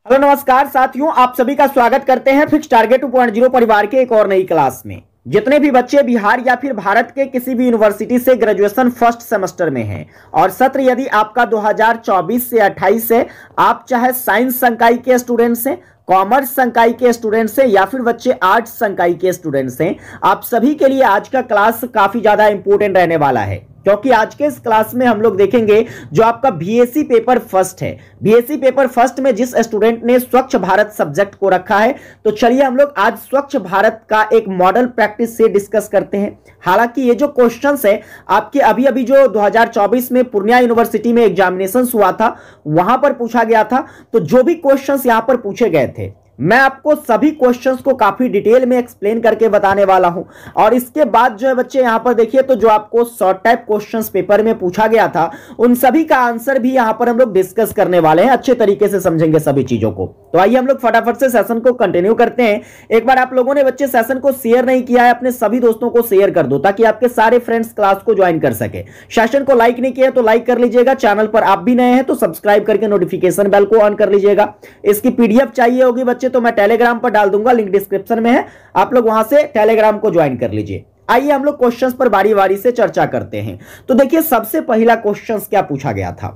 Hello नमस्कार साथियों, आप सभी का स्वागत करते हैं फिक्स टारगेट 2.0 परिवार के एक और नई क्लास में। जितने भी बच्चे बिहार या फिर भारत के किसी भी यूनिवर्सिटी से ग्रेजुएशन फर्स्ट सेमेस्टर में हैं और सत्र यदि आपका 2024 से 28 है, आप चाहे साइंस संकाय के स्टूडेंट्स हैं, कॉमर्स संकाय के स्टूडेंट्स हैं या फिर बच्चे आर्ट्स संकाय के स्टूडेंट्स हैं, आप सभी के लिए आज का क्लास काफी ज्यादा इंपॉर्टेंट रहने वाला है। क्योंकि आज के इस क्लास में हम लोग देखेंगे जो आपका बीएससी पेपर फर्स्ट है, बीएससी पेपर फर्स्ट में जिस स्टूडेंट ने स्वच्छ भारत सब्जेक्ट को रखा है, तो चलिए हम लोग आज स्वच्छ भारत का एक मॉडल प्रैक्टिस से डिस्कस करते हैं। हालांकि ये जो क्वेश्चंस है आपके अभी अभी जो 2024 में पूर्णिया यूनिवर्सिटी में एग्जामिनेशन हुआ था वहां पर पूछा गया था, तो जो भी क्वेश्चंस यहां पर पूछे गए थे मैं आपको सभी क्वेश्चंस को काफी डिटेल में एक्सप्लेन करके बताने वाला हूं। और इसके बाद जो है बच्चे यहां पर देखिए, तो जो आपको शॉर्ट टाइप क्वेश्चंस पेपर में पूछा गया था उन सभी का आंसर भी यहां पर हम लोग डिस्कस करने वाले हैं, अच्छे तरीके से समझेंगे सभी चीजों को। तो आइए हम लोग फटाफट से सेशन को कंटिन्यू करते हैं। एक बार आप लोगों ने बच्चे सेशन को शेयर नहीं किया है, अपने सभी दोस्तों को शेयर कर दो ताकि आपके सारे फ्रेंड्स क्लास को ज्वाइन कर सके। सेशन को लाइक नहीं किया तो लाइक कर लीजिएगा, चैनल पर आप भी नए हैं तो सब्सक्राइब करके नोटिफिकेशन बेल को ऑन कर लीजिएगा। इसकी पीडीएफ चाहिए होगी बच्चे तो मैं टेलीग्राम पर डाल दूंगा, लिंक डिस्क्रिप्शन में है, आप लोग वहां से टेलीग्राम को ज्वाइन कर लीजिए। आइए हम लोग क्वेश्चंस पर बारी बारी से चर्चा करते हैं। तो देखिए सबसे पहला क्वेश्चंस क्या पूछा गया था।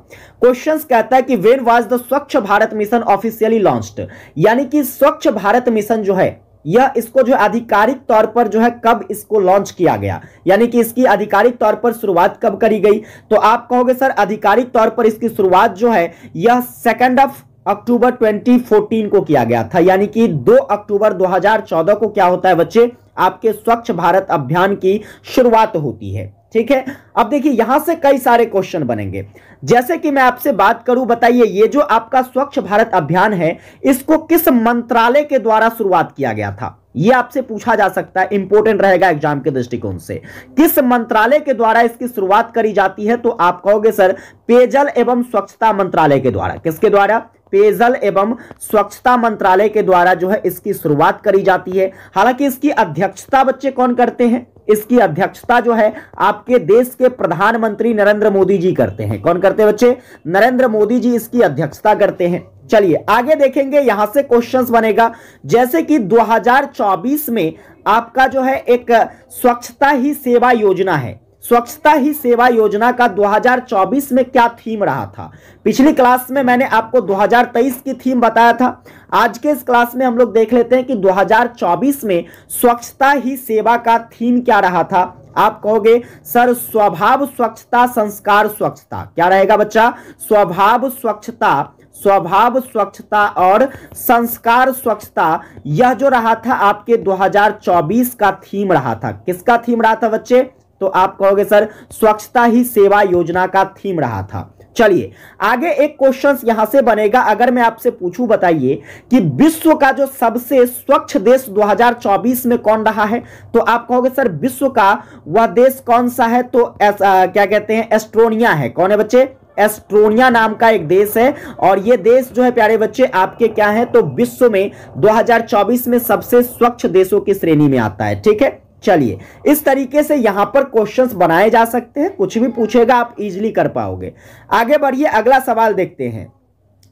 क्वेश्चंस कहता है कि when was the Swachh Bharat mission officially launched, यानी कि स्वच्छ भारत मिशन जो है यह इसको जो आधिकारिक तौर पर जो है कब इसको लॉन्च किया गया, यानी कि इसकी आधिकारिक तौर पर शुरुआत कब करी गई। तो आप कहोगे सर आधिकारिक तौर पर इसकी शुरुआत जो है यह 2 अक्टूबर 2014 को किया गया था, यानी कि 2 अक्टूबर 2014 को क्या होता है बच्चे, आपके स्वच्छ भारत अभियान की शुरुआत होती है। ठीक है, अब देखिए यहां से कई सारे क्वेश्चन बनेंगे। जैसे कि मैं आपसे बात करूं, बताइए ये जो आपका स्वच्छ भारत अभियान है इसको किस मंत्रालय के द्वारा शुरुआत किया गया था, ये आपसे पूछा जा सकता है, इंपॉर्टेंट रहेगा एग्जाम के दृष्टिकोण से। किस मंत्रालय के द्वारा इसकी शुरुआत करी जाती है, तो आप कहोगे सर पेयजल एवं स्वच्छता मंत्रालय के द्वारा। किसके द्वारा? पेयजल एवं स्वच्छता मंत्रालय के द्वारा जो है इसकी शुरुआत करी जाती है। हालांकि इसकी अध्यक्षता बच्चे कौन करते हैं, इसकी अध्यक्षता जो है आपके देश के प्रधानमंत्री नरेंद्र मोदी जी करते हैं। कौन करते हैं बच्चे? नरेंद्र मोदी जी इसकी अध्यक्षता करते हैं। चलिए आगे देखेंगे, यहां से क्वेश्चंस बनेगा। जैसे कि 2024 में आपका जो है एक स्वच्छता ही सेवा योजना है, स्वच्छता ही सेवा योजना का 2024 में क्या थीम रहा था। पिछली क्लास में मैंने आपको 2023 की थीम बताया था, आज के इस क्लास में हम लोग देख लेते हैं कि 2024 में स्वच्छता ही सेवा का थीम क्या रहा था। आप कहोगे सर स्वभाव स्वच्छता संस्कार स्वच्छता, क्या रहेगा बच्चा? स्वभाव स्वच्छता, स्वभाव स्वच्छता और संस्कार स्वच्छता, यह जो रहा था आपके 2024 का थीम रहा था। किसका थीम रहा था बच्चे? तो आप कहोगे सर स्वच्छता ही सेवा योजना का थीम रहा था। चलिए आगे एक क्वेश्चन यहां से बनेगा, अगर मैं आपसे पूछूं बताइए कि विश्व का जो सबसे स्वच्छ देश 2024 में कौन रहा है, तो आप कहोगे सर विश्व का वह देश कौन सा है, तो क्या कहते हैं, एस्टोनिया है। कौन है बच्चे? एस्टोनिया नाम का एक देश है, और ये देश जो है प्यारे बच्चे आपके क्या है, तो विश्व में 2024 में सबसे स्वच्छ देशों की श्रेणी में आता है। ठीक है, चलिए इस तरीके से यहां पर क्वेश्चंस बनाए जा सकते हैं, कुछ भी पूछेगा आप इजीली कर पाओगे। आगे बढ़िए, अगला सवाल देखते हैं।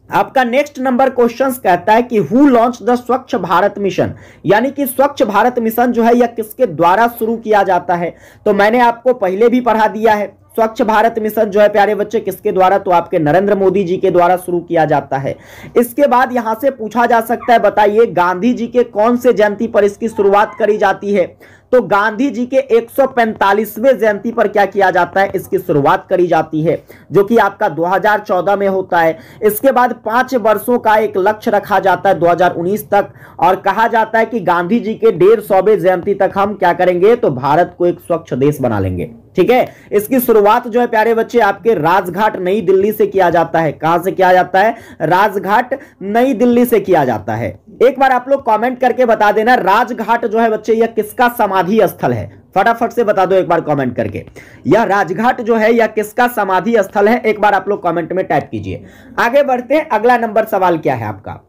आपका नेक्स्ट नंबर क्वेश्चंस कहता है कि who launch the Swachh Bharat mission, यानी कि स्वच्छ भारत मिशन जो है यह किसके द्वारा शुरू किया जाता है। तो मैंने आपको पहले भी पढ़ा दिया है, स्वच्छ भारत मिशन जो है प्यारे बच्चे किसके द्वारा, तो आपके नरेंद्र मोदी जी के द्वारा शुरू किया जाता है। इसके बाद यहां से पूछा जा सकता है बताइए गांधी जी के कौन से जयंती पर इसकी शुरुआत करी जाती है, तो गांधी जी के 145वें जयंती पर क्या किया जाता है, इसकी शुरुआत करी जाती है, जो कि आपका 2014 में होता है। इसके बाद 5 वर्षों का एक लक्ष्य रखा जाता है 2019 तक, और कहा जाता है कि गांधी जी के 150वें जयंती तक हम क्या करेंगे, तो भारत को एक स्वच्छ देश बना लेंगे। ठीक है, इसकी शुरुआत जो है प्यारे बच्चे आपके राजघाट नई दिल्ली से किया जाता है। कहां से किया जाता है? राजघाट नई दिल्ली से किया जाता है। एक बार आप लोग कमेंट करके बता देना राजघाट जो है बच्चे यह किसका समाधि स्थल है, फटाफट से बता दो एक बार कमेंट करके, यह राजघाट जो है यह किसका समाधि स्थल है, एक बार आप लोग कमेंट में टाइप कीजिए। आगे बढ़ते हैं, अगला नंबर सवाल क्या है आपका।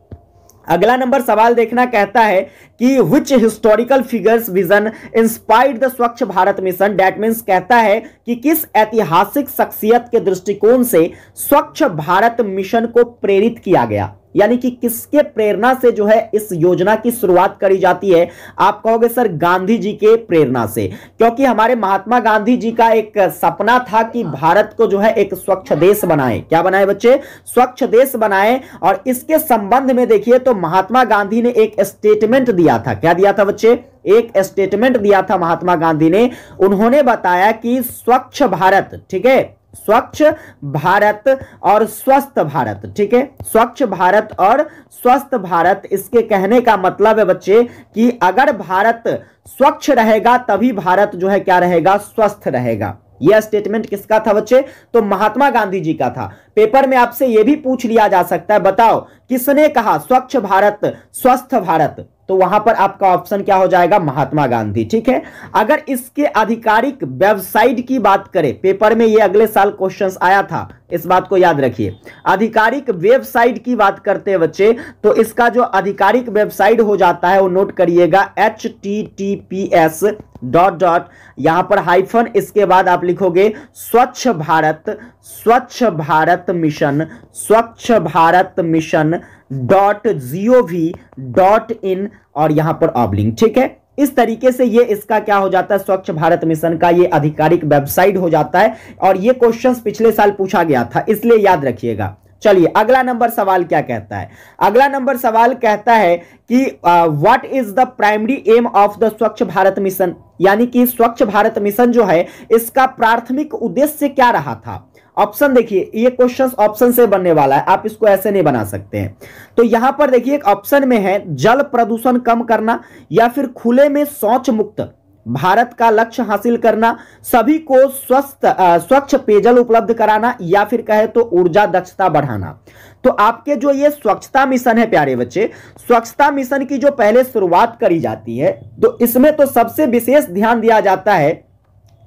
अगला नंबर सवाल देखना कहता है कि विच historical figures vision inspired the Swachh Bharat mission, that means कहता है कि किस ऐतिहासिक शख्सियत के दृष्टिकोण से स्वच्छ भारत मिशन को प्रेरित किया गया। यानी कि किसके प्रेरणा से जो है इस योजना की शुरुआत करी जाती है? आप कहोगे सर गांधी जी के प्रेरणा से, क्योंकि हमारे महात्मा गांधी जी का एक सपना था कि भारत को जो है एक स्वच्छ देश बनाए। क्या बनाए बच्चे? स्वच्छ देश बनाए। और इसके संबंध में देखिए तो महात्मा गांधी ने एक स्टेटमेंट दिया था। क्या दिया था बच्चे? एक स्टेटमेंट दिया था महात्मा गांधी ने। उन्होंने बताया कि स्वच्छ भारत, ठीक है, स्वच्छ भारत और स्वस्थ भारत, ठीक है, स्वच्छ भारत और स्वस्थ भारत, इसके कहने का मतलब है बच्चे कि अगर भारत स्वच्छ रहेगा तभी भारत जो है क्या रहेगा? स्वस्थ रहेगा। यह स्टेटमेंट किसका था बच्चे? तो महात्मा गांधी जी का था। पेपर में आपसे यह भी पूछ लिया जा सकता है, बताओ किसने कहा स्वच्छ भारत स्वस्थ भारत? तो वहां पर आपका ऑप्शन क्या हो जाएगा? महात्मा गांधी, ठीक है। अगर इसके आधिकारिक वेबसाइट की बात करें, पेपर में ये अगले साल क्वेश्चंस आया था, इस बात को याद रखिए। आधिकारिक वेबसाइट की बात करते हैं बच्चे, तो इसका जो आधिकारिक वेबसाइट हो जाता है वो नोट करिएगा, https यहां पर हाइफन, इसके बाद आप लिखोगे स्वच्छ भारत मिशन .gov.in और यहां पर ऑब्लिंग, ठीक है। इस तरीके से ये इसका क्या हो जाता है? स्वच्छ भारत मिशन का ये आधिकारिक वेबसाइट हो जाता है। और ये क्वेश्चंस पिछले साल पूछा गया था, इसलिए याद रखिएगा। चलिए अगला नंबर सवाल क्या कहता है? अगला नंबर सवाल कहता है कि what is the primary aim of the Swachh Bharat mission, यानी कि स्वच्छ भारत मिशन जो है इसका प्राथमिक उद्देश्य क्या रहा था? ऑप्शन देखिए, ये क्वेश्चन ऑप्शन से बनने वाला है, आप इसको ऐसे नहीं बना सकते हैं। तो यहां पर देखिए एक ऑप्शन में है जल प्रदूषण कम करना, या फिर खुले में शौच मुक्त भारत का लक्ष्य हासिल करना, सभी को स्वच्छ पेयजल उपलब्ध कराना, या फिर कहे तो ऊर्जा दक्षता बढ़ाना। तो आपके जो ये स्वच्छता मिशन है प्यारे बच्चे, स्वच्छता मिशन की जो पहले शुरुआत करी जाती है तो इसमें तो सबसे विशेष ध्यान दिया जाता है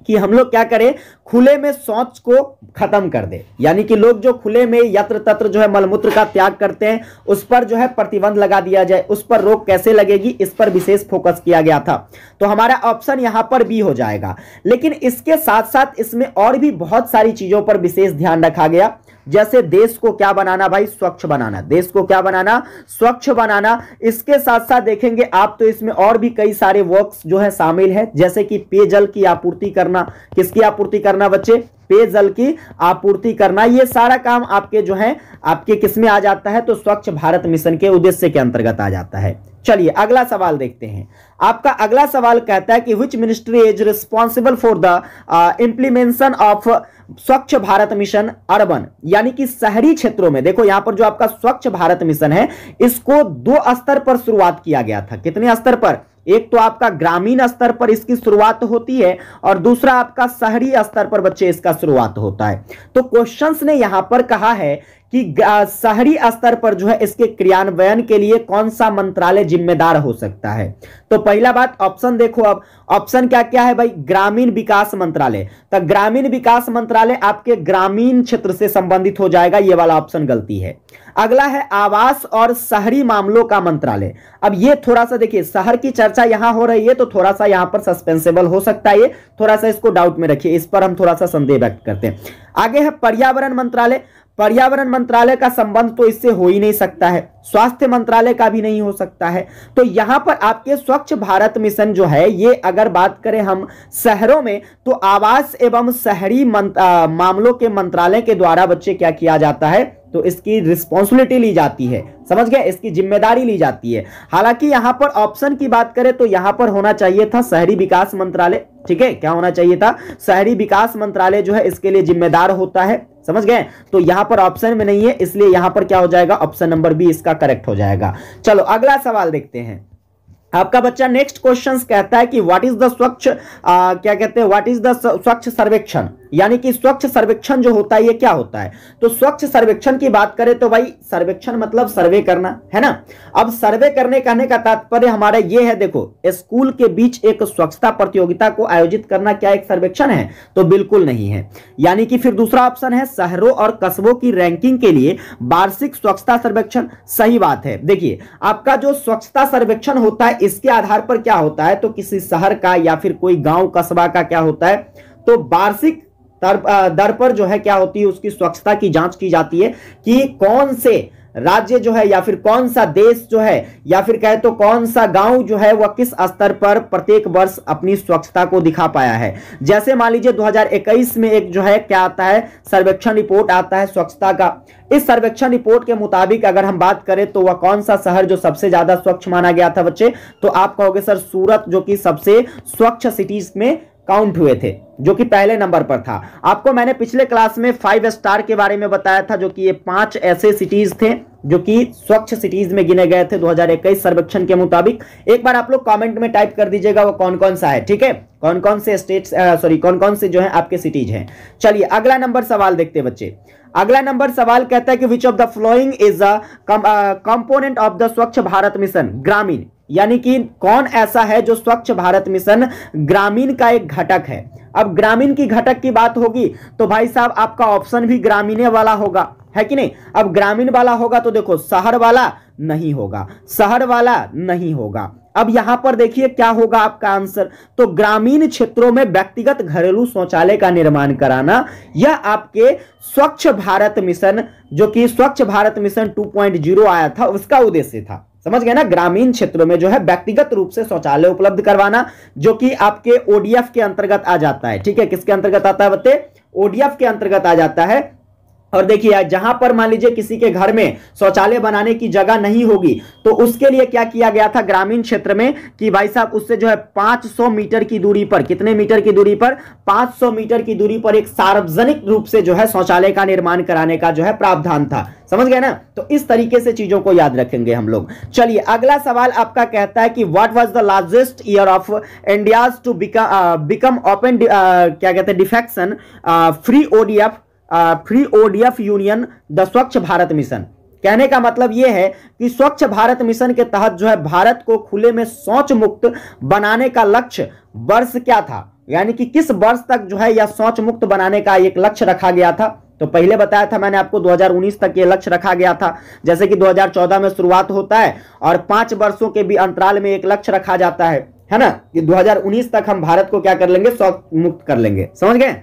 कि हम लोग क्या करें? खुले में शौच को खत्म कर दे, यानी कि लोग जो खुले में यत्र तत्र जो है मलमूत्र का त्याग करते हैं उस पर जो है प्रतिबंध लगा दिया जाए। उस पर रोक कैसे लगेगी, इस पर विशेष फोकस किया गया था। तो हमारा ऑप्शन यहां पर बी हो जाएगा। लेकिन इसके साथ साथ इसमें और भी बहुत सारी चीजों पर विशेष ध्यान रखा गया, जैसे देश को क्या बनाना भाई? स्वच्छ बनाना। देश को क्या बनाना? स्वच्छ बनाना। इसके साथ साथ देखेंगे आप तो इसमें और भी कई सारे वर्क्स जो है शामिल है, जैसे कि पेयजल की आपूर्ति करना। किसकी आपूर्ति करना बच्चे? पेयजल की आपूर्ति करना। ये सारा काम आपके जो है आपके किस में आ जाता है? तो स्वच्छ भारत मिशन के उद्देश्य के अंतर्गत आ जाता है। चलिए अगला सवाल देखते हैं। आपका अगला सवाल कहता है कि which ministry is responsible for the implementation of स्वच्छ भारत मिशन अर्बन, यानी कि शहरी क्षेत्रों में। देखो यहां पर जो आपका स्वच्छ भारत मिशन है इसको 2 स्तर पर शुरुआत किया गया था। कितने स्तर पर? एक तो आपका ग्रामीण स्तर पर इसकी शुरुआत होती है और दूसरा आपका शहरी स्तर पर बच्चे इसका शुरुआत होता है। तो क्वेश्चंस ने यहां पर कहा है कि शहरी स्तर पर जो है इसके क्रियान्वयन के लिए कौन सा मंत्रालय जिम्मेदार हो सकता है? तो पहला बात ऑप्शन देखो, अब ऑप्शन क्या क्या है भाई? ग्रामीण विकास मंत्रालय। तो ग्रामीण विकास मंत्रालय आपके ग्रामीण क्षेत्र से संबंधित हो जाएगा, ये वाला ऑप्शन गलती है। अगला है आवास और शहरी मामलों का मंत्रालय। अब ये थोड़ा सा देखिए, शहर की चर्चा यहां हो रही है तो थोड़ा सा यहां पर सस्पेंसेबल हो सकता है, ये थोड़ा सा इसको डाउट में रखिए, इस पर हम थोड़ा सा संदेह व्यक्त करते हैं। आगे है पर्यावरण मंत्रालय। पर्यावरण मंत्रालय का संबंध तो इससे हो ही नहीं सकता है, स्वास्थ्य मंत्रालय का भी नहीं हो सकता है। तो यहां पर आपके स्वच्छ भारत मिशन जो है ये अगर बात करें हम शहरों में तो आवास एवं शहरी मामलों के मंत्रालय के द्वारा बच्चे क्या किया जाता है? तो इसकी रिस्पॉन्सिबिलिटी ली जाती है, समझ गए? इसकी जिम्मेदारी ली जाती है। हालांकि यहां पर ऑप्शन की बात करें तो यहां पर होना चाहिए था शहरी विकास मंत्रालय, ठीक है? क्या होना चाहिए था? शहरी विकास मंत्रालय जो है इसके लिए जिम्मेदार होता है, समझ गए? तो यहां पर ऑप्शन में नहीं है, इसलिए यहां पर क्या हो जाएगा? ऑप्शन नंबर बी इसका करेक्ट हो जाएगा। चलो अगला सवाल देखते हैं। आपका बच्चा नेक्स्ट क्वेश्चन कहता है कि व्हाट इज द स्वच्छ क्या कहते हैं? व्हाट इज द स्वच्छ सर्वेक्षण, यानी कि स्वच्छ सर्वेक्षण जो होता है ये क्या होता है? तो स्वच्छ सर्वेक्षण की बात करें तो भाई सर्वेक्षण मतलब सर्वे करना, है ना? अब सर्वे करने कहने का तात्पर्य हमारा ये है, देखो स्कूल के बीच एक स्वच्छता प्रतियोगिता को आयोजित करना क्या एक सर्वेक्षण है? तो बिल्कुल नहीं है। यानी कि फिर दूसरा ऑप्शन है शहरों और कस्बों की रैंकिंग के लिए वार्षिक स्वच्छता सर्वेक्षण। सही बात है। देखिए आपका जो स्वच्छता सर्वेक्षण होता है इसके आधार पर क्या होता है? तो किसी शहर का या फिर कोई गांव कस्बा का क्या होता है? तो वार्षिक दर पर जो है क्या होती है? उसकी स्वच्छता की जांच की जाती है कि कौन से राज्य जो है या फिर कौन सा देश जो है या फिर कहे तो कौन सा गांव जो है वह किस स्तर पर प्रत्येक वर्ष अपनी स्वच्छता को दिखा पाया है। जैसे मान लीजिए 2021 में एक जो है क्या आता है, सर्वेक्षण रिपोर्ट आता है स्वच्छता का। इस सर्वेक्षण रिपोर्ट के मुताबिक अगर हम बात करें तो वह कौन सा शहर जो सबसे ज्यादा स्वच्छ माना गया था बच्चे, तो आप कहोगे सर सूरत, जो कि सबसे स्वच्छ सिटीज में काउंट हुए थे, जो कि पहले नंबर पर था। आपको मैंने पिछले क्लास में 5 स्टार के बारे में बताया था, जो कि ये 5 ऐसे सिटीज थे जो कि स्वच्छ सिटीज में गिने गए थे 2021 सर्वेक्षण के मुताबिक। एक बार आप लोग कमेंट में टाइप कर दीजिएगा वो कौन कौन सा है, ठीक है, कौन कौन से स्टेट्स कौन कौन से जो है आपके सिटीज हैं। चलिए अगला नंबर सवाल देखते हैं बच्चे। अगला नंबर सवाल कहता है कि which of the following is a component of the Swachh Bharat mission ग्रामीण, यानी कि कौन ऐसा है जो स्वच्छ भारत मिशन ग्रामीण का एक घटक है। अब ग्रामीण की घटक की बात होगी तो भाई साहब आपका ऑप्शन भी ग्रामीण वाला होगा, है कि नहीं। अब ग्रामीण वाला होगा तो देखो शहर वाला नहीं होगा, शहर वाला नहीं होगा। अब यहां पर देखिए क्या होगा आपका आंसर, तो ग्रामीण क्षेत्रों में व्यक्तिगत घरेलू शौचालय का निर्माण कराना, यह आपके स्वच्छ भारत मिशन, जो कि स्वच्छ भारत मिशन 2.0 आया था, उसका उद्देश्य था। समझ गए ना, ग्रामीण क्षेत्रों में जो है व्यक्तिगत रूप से शौचालय उपलब्ध करवाना, जो कि आपके ओडीएफ के अंतर्गत आ जाता है। ठीक है, किसके अंतर्गत आता है बच्चे, ओडीएफ के अंतर्गत आ जाता है। और देखिए जहां पर मान लीजिए किसी के घर में शौचालय बनाने की जगह नहीं होगी तो उसके लिए क्या किया गया था ग्रामीण क्षेत्र में कि भाई साहब उससे जो है 500 मीटर की दूरी पर, कितने मीटर की दूरी पर, 500 मीटर की दूरी पर एक सार्वजनिक रूप से जो है शौचालय का निर्माण कराने का जो है प्रावधान था। समझ गए ना, तो इस तरीके से चीजों को याद रखेंगे हम लोग। चलिए अगला सवाल आपका कहता है कि what was the largest year of India's to become open क्या कहते हैं defecation free ODF union the Swachh Bharat mission. कहने का मतलब यह है कि स्वच्छ भारत मिशन के तहत जो है भारत को खुले में शौच मुक्त बनाने का लक्ष्य वर्ष क्या था, यानी कि किस वर्ष तक जो है यह शौच मुक्त बनाने का एक लक्ष्य रखा गया था। तो पहले बताया था मैंने आपको 2019 तक ये लक्ष्य रखा गया था, जैसे कि 2014 में शुरुआत होता है और 5 वर्षों के भी अंतराल में एक लक्ष्य रखा जाता है ना, कि 2019 तक हम भारत को क्या कर लेंगे, शौच मुक्त कर लेंगे। समझ गए।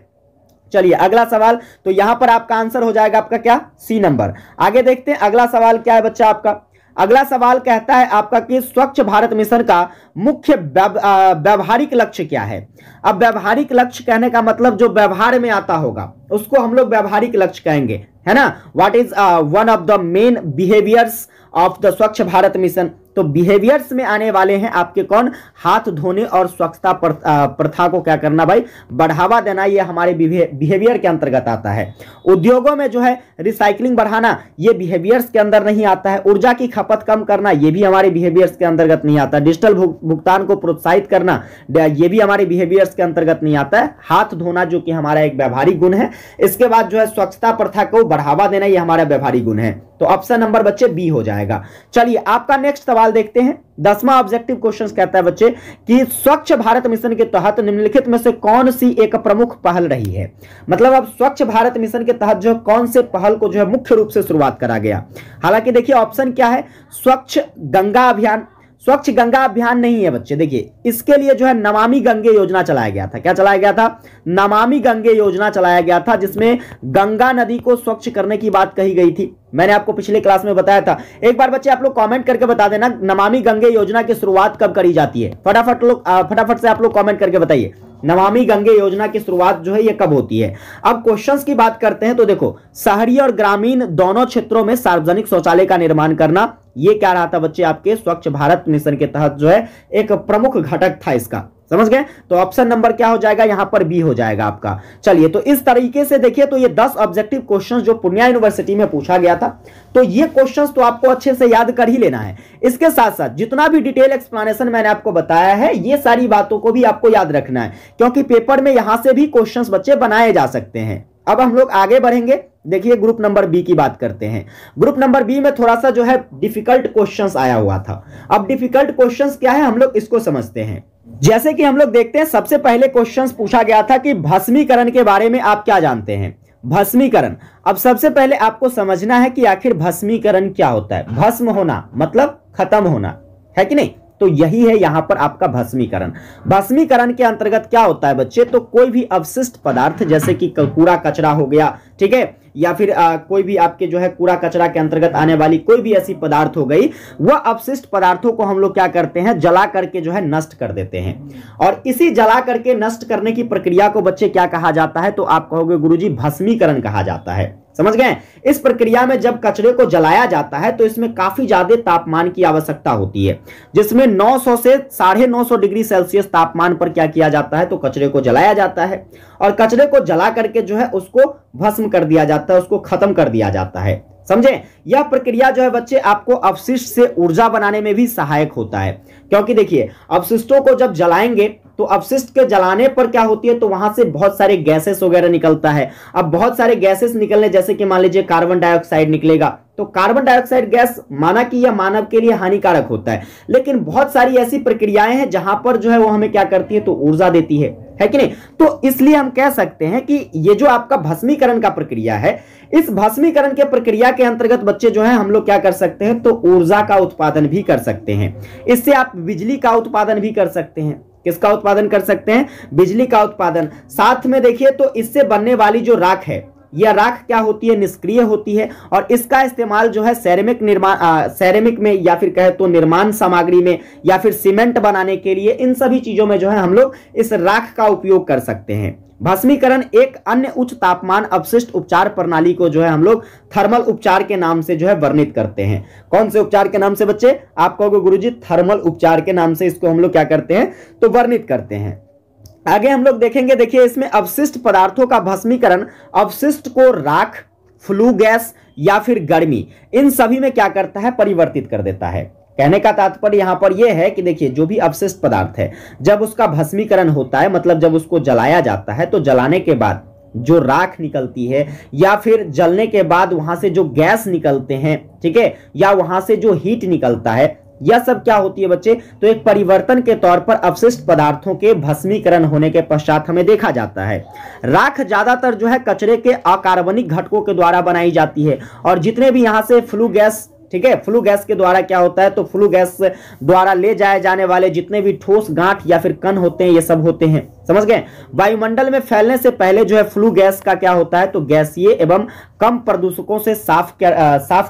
चलिए अगला सवाल, तो यहां पर आपका आंसर हो जाएगा आपका क्या, सी नंबर। आगे देखते हैं अगला सवाल क्या है बच्चा आपका। अगला सवाल कहता है आपका कि स्वच्छ भारत मिशन का मुख्य व्यवहारिक लक्ष्य क्या है। अब व्यवहारिक लक्ष्य कहने का मतलब जो व्यवहार में आता होगा उसको हम लोग व्यवहारिक लक्ष्य कहेंगे, है ना। What is one of the main behaviours of the Swachh Bharat mission. तो बिहेवियर्स में आने वाले हैं आपके कौन, हाथ धोने और स्वच्छता प्रथा को क्या करना भाई, बढ़ावा देना, ये हमारे बिहेवियर के अंतर्गत आता है। उद्योगों में जो है रिसाइकलिंग बढ़ाना, ये बिहेवियर्स के अंदर नहीं आता है। ऊर्जा की खपत कम करना, ये भी हमारे बिहेवियर्स के अंतर्गत नहीं आता। डिजिटल भुगतान को प्रोत्साहित करना, ये भी हमारे बिहेवियर्स के अंतर्गत नहीं आता है। हाथ धोना जो कि हमारा एक व्यवहारिक गुण है। इसके बाद जो है स्वच्छता प्रथा को बढ़ावा देना, ये हमारा व्यवहारिक गुण है। तो ऑप्शन नंबर बच्चे बी हो जाएगा। चलिए आपका नेक्स्ट सवाल देखते हैं। 10वां ऑब्जेक्टिव क्वेश्चन कहता है बच्चे कि स्वच्छ भारत मिशन के तहत निम्नलिखित में से कौन सी एक प्रमुख पहल रही है। मतलब अब स्वच्छ भारत मिशन के तहत जो कौन से पहल को जो है मुख्य रूप से शुरुआत करा गया। हालांकि देखिए ऑप्शन क्या है, स्वच्छ गंगा अभियान। स्वच्छ गंगा अभियान नहीं है बच्चे, देखिए इसके लिए जो है नमामि गंगे योजना चलाया गया था। क्या चलाया गया था, नमामि गंगे योजना चलाया गया था, जिसमें गंगा नदी को स्वच्छ करने की बात कही गई थी। मैंने आपको पिछले क्लास में बताया था। एक बार बच्चे आप लोग कमेंट करके बता देना नमामि गंगे योजना की शुरुआत कब करी जाती है। फटाफट से आप लोग कमेंट करके बताइए नमामि गंगे योजना की शुरुआत जो है ये कब होती है। अब क्वेश्चंस की बात करते हैं तो देखो शहरी और ग्रामीण दोनों क्षेत्रों में सार्वजनिक शौचालय का निर्माण करना, ये क्या रहा था बच्चे आपके स्वच्छ भारत मिशन के तहत जो है एक प्रमुख घटक था इसका। समझ गए। तो ऑप्शन नंबर क्या हो जाएगा, यहां पर बी हो जाएगा आपका। चलिए तो इस तरीके से देखिए तो ये 10 ऑब्जेक्टिव क्वेश्चंस जो पूर्णिया यूनिवर्सिटी में पूछा गया था, तो ये क्वेश्चंस तो आपको अच्छे से याद कर ही लेना है। इसके साथ साथ जितना भी डिटेल एक्सप्लेनेशन मैंने आपको बताया है ये सारी बातों को भी आपको याद रखना है, क्योंकि पेपर में यहां से भी क्वेश्चंस बच्चे बनाए जा सकते हैं। अब हम लोग आगे बढ़ेंगे। देखिए ग्रुप नंबर बी की बात करते हैं। ग्रुप नंबर बी में थोड़ा सा जो है डिफिकल्ट क्वेश्चंस आया हुआ था। अब डिफिकल्ट क्वेश्चंस क्या है हम लोग इसको समझते हैं। जैसे कि हम लोग देखते हैं सबसे पहले क्वेश्चंस पूछा गया था कि भस्मीकरण के बारे में आप क्या जानते हैं। भस्मीकरण, अब सबसे पहले आपको समझना है कि आखिर भस्मीकरण क्या होता है। भस्म होना मतलब खत्म होना, है कि नहीं। तो यही है यहां पर आपका भस्मीकरण। भस्मीकरण के अंतर्गत क्या होता है बच्चे, तो कोई भी अवशिष्ट पदार्थ जैसे कि कूड़ा कचरा हो गया, ठीक है, या फिर कोई भी आपके जो है कूड़ा कचरा के अंतर्गत आने वाली कोई भी ऐसी पदार्थ हो गई, वह अपशिष्ट पदार्थों को हम लोग क्या करते हैं, जला करके जो है नष्ट कर देते हैं। और इसी जला करके नष्ट करने की प्रक्रिया को बच्चे क्या कहा जाता है, तो आप कहोगे गुरुजी भस्मीकरण कहा जाता है। समझ गए। इस प्रक्रिया में जब कचरे को जलाया जाता है तो इसमें काफी ज्यादा तापमान की आवश्यकता होती है, जिसमें 900 से 950 डिग्री सेल्सियस तापमान पर क्या किया जाता है, तो कचरे को जलाया जाता है और कचरे को जला करके जो है उसको भस्म कर दिया जाता है, उसको खत्म कर दिया जाता है। समझे। यह प्रक्रिया जो है बच्चे आपको अपशिष्ट से ऊर्जा बनाने में भी सहायक होता है, क्योंकि देखिए अपशिष्टों को जब जलाएंगे तो अपशिष्ट के जलाने पर क्या होती है, तो वहां से बहुत सारे गैसेस वगैरह निकलता है। अब बहुत सारे गैसेस निकलने, जैसे कि मान लीजिए कार्बन डाइऑक्साइड निकलेगा, तो कार्बन डाइऑक्साइड गैस माना कि यह मानव के लिए हानिकारक होता है, लेकिन बहुत सारी ऐसी प्रक्रियाएं हैं जहां पर जो है वो हमें क्या करती है, तो ऊर्जा देती है कि नहीं। तो इसलिए हम कह सकते हैं कि ये जो आपका भस्मीकरण का प्रक्रिया है, इस भस्मीकरण के प्रक्रिया के अंतर्गत बच्चे जो है हम लोग क्या कर सकते हैं, तो ऊर्जा का उत्पादन भी कर सकते हैं। इससे आप बिजली का उत्पादन भी कर सकते हैं। किसका उत्पादन कर सकते हैं, बिजली का उत्पादन। साथ में देखिए तो इससे बनने वाली जो राख है, यह राख क्या होती है, निष्क्रिय होती है और इसका इस्तेमाल जो है सैरेमिक में या फिर कहे तो निर्माण सामग्री में या फिर सीमेंट बनाने के लिए, इन सभी चीजों में जो है हम लोग इस राख का उपयोग कर सकते हैं। भस्मीकरण एक अन्य उच्च तापमान अपशिष्ट उपचार प्रणाली को जो है हम लोग थर्मल उपचार के नाम से जो है वर्णित करते हैं। कौन से उपचार के नाम से बच्चे, आप कहोगे गुरुजी थर्मल उपचार के नाम से इसको हम लोग क्या करते हैं, तो वर्णित करते हैं। आगे हम लोग देखेंगे, देखिए इसमें अपशिष्ट पदार्थों का भस्मीकरण अपशिष्ट को राख, फ्लू गैस या फिर गर्मी, इन सभी में क्या करता है, परिवर्तित कर देता है। कहने का तात्पर्य यहां पर यह है कि देखिए जो भी अपशिष्ट पदार्थ है, जब उसका भस्मीकरण होता है, मतलब जब उसको जलाया जाता है, तो जलाने के बाद जो राख निकलती है या फिर जलने के बाद वहां से जो गैस निकलते हैं, ठीक है, या वहां से जो हीट निकलता है, यह सब क्या होती है बच्चे, तो एक परिवर्तन के तौर पर अपशिष्ट पदार्थों के भस्मीकरण होने के पश्चात हमें देखा जाता है। राख ज्यादातर जो है कचरे के अकार्बनिक घटकों के द्वारा बनाई जाती है और जितने भी यहां से फ्लू गैस, ठीक है, फ्लू गैस के द्वारा क्या होता है, तो फ्लू गैस द्वारा ले जाए जाने वाले जितने भी ठोस गांठ या फिर कण होते हैं, ये सब होते हैं। समझ गए। वायुमंडल में फैलने से पहले जो है फ्लू गैस का क्या होता है, तो गैसीय एवं कम प्रदूषकों से साफ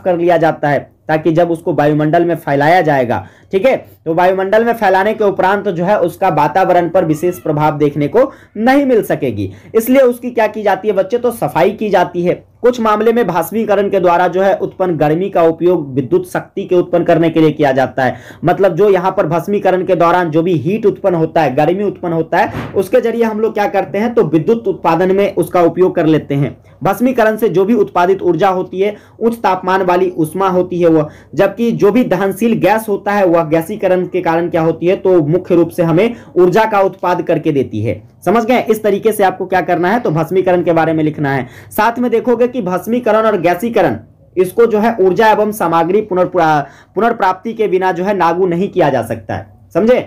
कर लिया जाता है, ताकि जब उसको वायुमंडल में फैलाया जाएगा, ठीक है, तो वायुमंडल में फैलाने के उपरांत तो जो है उसका वातावरण पर विशेष प्रभाव देखने को नहीं मिल सकेगी। इसलिए उसकी क्या की जाती है बच्चे, तो सफाई की जाती है। कुछ मामले में भस्मीकरण के द्वारा जो है उत्पन्न गर्मी का उपयोग विद्युत शक्ति के उत्पन्न करने के लिए किया जाता है। मतलब जो यहाँ पर भस्मीकरण के दौरान जो भी हीट उत्पन्न होता है, गर्मी उत्पन्न होता है, उसके जरिए हम लोग क्या करते हैं, तो विद्युत उत्पादन में उसका उपयोग कर लेते हैं। भस्मीकरण से जो भी उत्पादित ऊर्जा होती है उच्च तापमान वाली उष्मा होती है वह, जबकि जो भी दहनशील गैस होता है वह गैसीकरण के कारण क्या होती है, तो मुख्य रूप से हमें ऊर्जा का उत्पाद करके देती है। समझ गए। इस तरीके से आपको क्या करना है, तो भस्मीकरण के बारे में लिखना है। साथ में देखोगे कि भस्मीकरण और गैसीकरण, इसको जो है ऊर्जा एवं सामग्री पुनर्प्राप्ति के बिना जो है लागू नहीं किया जा सकता है। समझे,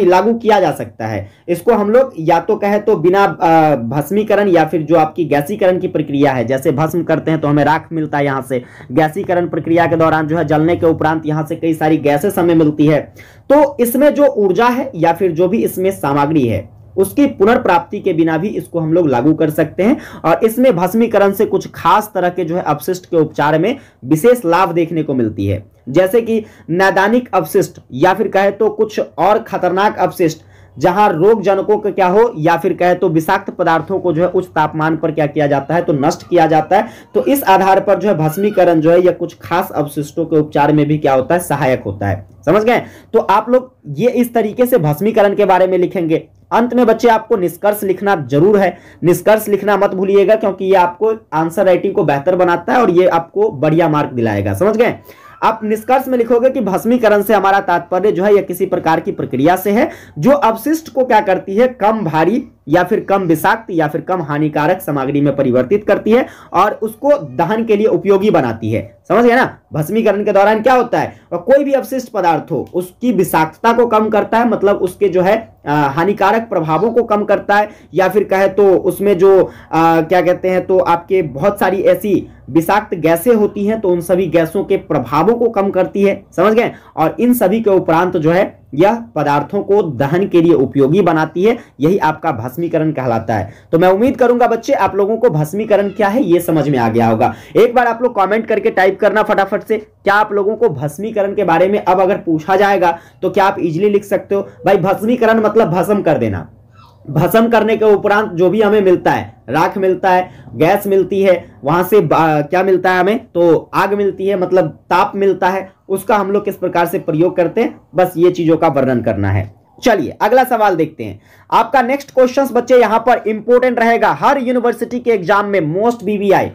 लागू किया जा सकता है। इसको हम लोग या तो कहे तो बिना भस्मीकरण या फिर जो आपकी गैसीकरण की प्रक्रिया है, जैसे भस्म करते हैं तो हमें राख मिलता है, यहाँ से गैसीकरण प्रक्रिया के दौरान जो है जलने के उपरांत यहाँ से कई सारी गैसेस हमें मिलती है। तो इसमें जो ऊर्जा है या फिर जो भी इसमें सामग्री है उसकी पुनर्प्राप्ति के बिना भी इसको हम लोग लागू कर सकते हैं। और इसमें भस्मीकरण से कुछ खास तरह के जो है अपशिष्ट के उपचार में विशेष लाभ देखने को मिलती है, जैसे कि नैदानिक अपशिष्ट या फिर कहे तो कुछ और खतरनाक अपशिष्ट, जहां रोग जनकों का क्या हो या फिर कहे तो विषाक्त पदार्थों को जो है उच्च तापमान पर क्या किया जाता है, तो नष्ट किया जाता है। तो इस आधार पर जो है भस्मीकरण जो है या कुछ खास अवशिष्टों के उपचार में भी क्या होता है, सहायक होता है। समझ गए। तो आप लोग ये इस तरीके से भस्मीकरण के बारे में लिखेंगे। अंत में बच्चे आपको निष्कर्ष लिखना जरूर है, निष्कर्ष लिखना मत भूलिएगा, क्योंकि ये आपको आंसर राइटिंग को बेहतर बनाता है और ये आपको बढ़िया मार्क दिलाएगा। समझ गए। आप निष्कर्ष में लिखोगे कि भस्मीकरण से हमारा तात्पर्य जो है यह किसी प्रकार की प्रक्रिया से है जो अपशिष्ट को क्या करती है, कम भारी या फिर कम विषाक्त या फिर कम हानिकारक सामग्री में परिवर्तित करती है और उसको दहन के लिए उपयोगी बनाती है। समझ गए ना। भस्मीकरण के दौरान क्या होता है, और कोई भी अपशिष्ट पदार्थ हो उसकी विषाक्तता को कम करता है, मतलब उसके जो है हानिकारक प्रभावों को कम करता है, या फिर कहे तो उसमें जो क्या कहते हैं, तो आपके बहुत सारी ऐसी विषाक्त गैसें होती हैं, तो उन सभी गैसों के प्रभावों को कम करती है। समझ गए। और इन सभी के उपरांत जो है यह पदार्थों को दहन के लिए उपयोगी बनाती है, यही आपका भस्मीकरण कहलाता है। तो मैं उम्मीद करूंगा बच्चे आप लोगों को भस्मीकरण क्या है ये समझ में आ गया होगा। एक बार आप लोग कमेंट करके टाइप करना फटाफट से, क्या आप लोगों को भस्मीकरण के बारे में अब अगर पूछा जाएगा तो क्या आप इजीली लिख सकते हो? भाई भस्मीकरण मतलब भस्म कर देना। भस्म करने के उपरांत जो भी हमें मिलता है, राख मिलता है, गैस मिलती है, वहां से क्या मिलता है हमें, तो आग मिलती है, मतलब ताप मिलता है, उसका हम लोग किस प्रकार से प्रयोग करते हैं, बस ये चीजों का वर्णन करना है। चलिए अगला सवाल देखते हैं। आपका नेक्स्ट क्वेश्चन बच्चे यहां पर इंपॉर्टेंट रहेगा हर यूनिवर्सिटी के एग्जाम में, मोस्ट बीबीआई,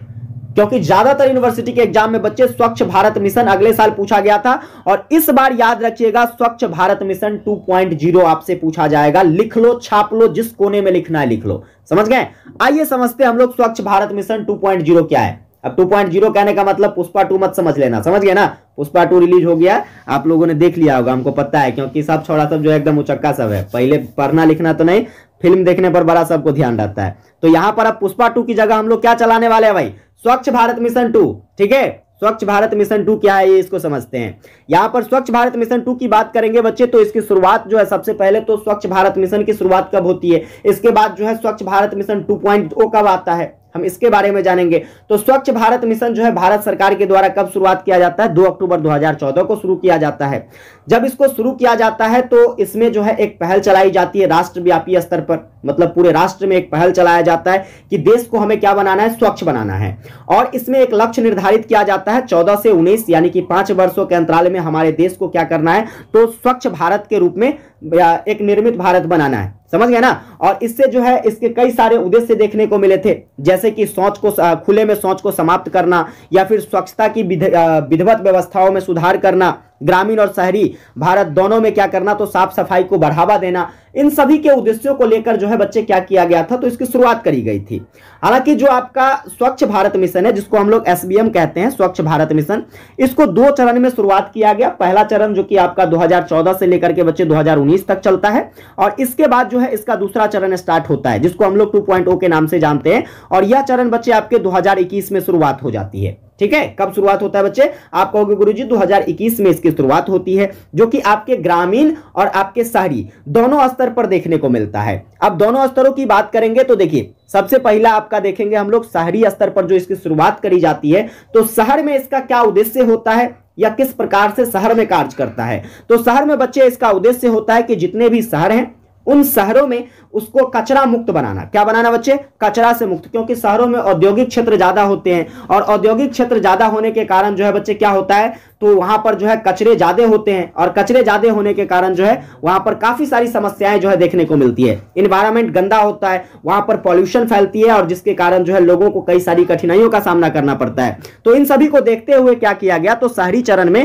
क्योंकि ज्यादातर यूनिवर्सिटी के एग्जाम में बच्चे स्वच्छ भारत मिशन अगले साल पूछा गया था और इस बार याद रखिएगा स्वच्छ भारत मिशन 2.0 आपसे पूछा जाएगा। लिख लो, छाप लो, जिस कोने में लिखना है लिख लो। समझ गए? आइए समझते हैं हम लोग स्वच्छ भारत मिशन 2.0 क्या है। अब 2.0 कहने का मतलब पुष्पा 2 मत समझ लेना, समझ गए ना? पुष्पा 2 रिलीज हो गया, आप लोगों ने देख लिया होगा, हमको पता है, क्योंकि सब छोड़ा सब जो है एकदम उचक्का सब है, पहले पढ़ना लिखना तो नहीं, फिल्म देखने पर बड़ा सबको ध्यान रहता है। तो यहां पर अब पुष्पा 2 की जगह हम लोग क्या चलाने वाले हैं भाई? स्वच्छ भारत मिशन 2। ठीक है, स्वच्छ भारत मिशन 2 क्या है ये इसको समझते हैं। यहां पर स्वच्छ भारत मिशन 2 की बात करेंगे बच्चे तो इसकी शुरुआत जो है सबसे पहले तो स्वच्छ भारत मिशन की शुरुआत कब होती है, इसके बाद जो है स्वच्छ भारत मिशन 2.0 कब आता है, हम इसके बारे में जानेंगे। तो स्वच्छ भारत मिशन जो है भारत सरकार के द्वारा कब शुरुआत किया जाता है? 2 अक्टूबर 2014 को शुरू किया जाता है। जब इसको शुरू किया जाता है तो इसमें जो है एक पहल चलाई जाती है राष्ट्रव्यापी स्तर पर, मतलब पूरे राष्ट्र में एक पहल चलाया जाता है कि देश को हमें क्या बनाना है? स्वच्छ बनाना है। और इसमें एक लक्ष्य निर्धारित किया जाता है 14 से 19 यानी कि 5 वर्षों के अंतराल में हमारे देश को क्या करना है? तो स्वच्छ भारत के रूप में एक निर्मित भारत बनाना है। समझ गए ना? और इससे जो है इसके कई सारे उद्देश्य देखने को मिले थे, जैसे कि शौच को, खुले में शौच को समाप्त करना, या फिर स्वच्छता की विधिवत व्यवस्थाओं में सुधार करना, ग्रामीण और शहरी भारत दोनों में क्या करना? तो साफ सफाई को बढ़ावा देना। इन सभी के उद्देश्यों को लेकर जो है बच्चे क्या किया गया था? तो इसकी शुरुआत करी गई थी। हालांकि जो आपका स्वच्छ भारत मिशन है, जिसको हम लोग SBM कहते हैं, स्वच्छ भारत मिशन, इसको 2 चरण में शुरुआत किया गया। पहला चरण जो कि आपका 2014 से लेकर के बच्चे 2019 तक चलता है, और इसके बाद जो है इसका दूसरा चरण स्टार्ट होता है, जिसको हम लोग 2.0 के नाम से जानते हैं। और यह चरण बच्चे आपके 2021 में शुरुआत हो जाती है। ठीक है, कब शुरुआत होता है बच्चे? आप कहोगे गुरुजी 2021 में इसकी शुरुआत होती है, जो कि आपके ग्रामीण और आपके शहरी दोनों स्तर पर देखने को मिलता है। अब दोनों स्तरों की बात करेंगे तो देखिए, सबसे पहला आपका देखेंगे हम लोग शहरी स्तर पर जो इसकी शुरुआत करी जाती है, तो शहर में इसका क्या उद्देश्य होता है या किस प्रकार से शहर में कार्य करता है? तो शहर में बच्चे इसका उद्देश्य होता है कि जितने भी शहर हैं उन शहरों में उसको कचरा मुक्त बनाना। क्या बनाना बच्चे? कचरा से मुक्त, क्योंकि शहरों में औद्योगिक क्षेत्र ज्यादा होते हैं और औद्योगिक क्षेत्र ज्यादा होने के कारण जो है बच्चे क्या होता है, तो वहां पर जो है कचरे ज्यादा होते हैं और कचरे ज्यादा होने के कारण जो है वहां पर काफी सारी समस्याएं जो है देखने को मिलती है। इन्वायरमेंट गंदा होता है, वहां पर पॉल्यूशन फैलती है और जिसके कारण जो है लोगों को कई सारी कठिनाइयों का सामना करना पड़ता है। तो इन सभी को देखते हुए क्या किया गया? तो शहरी चरण में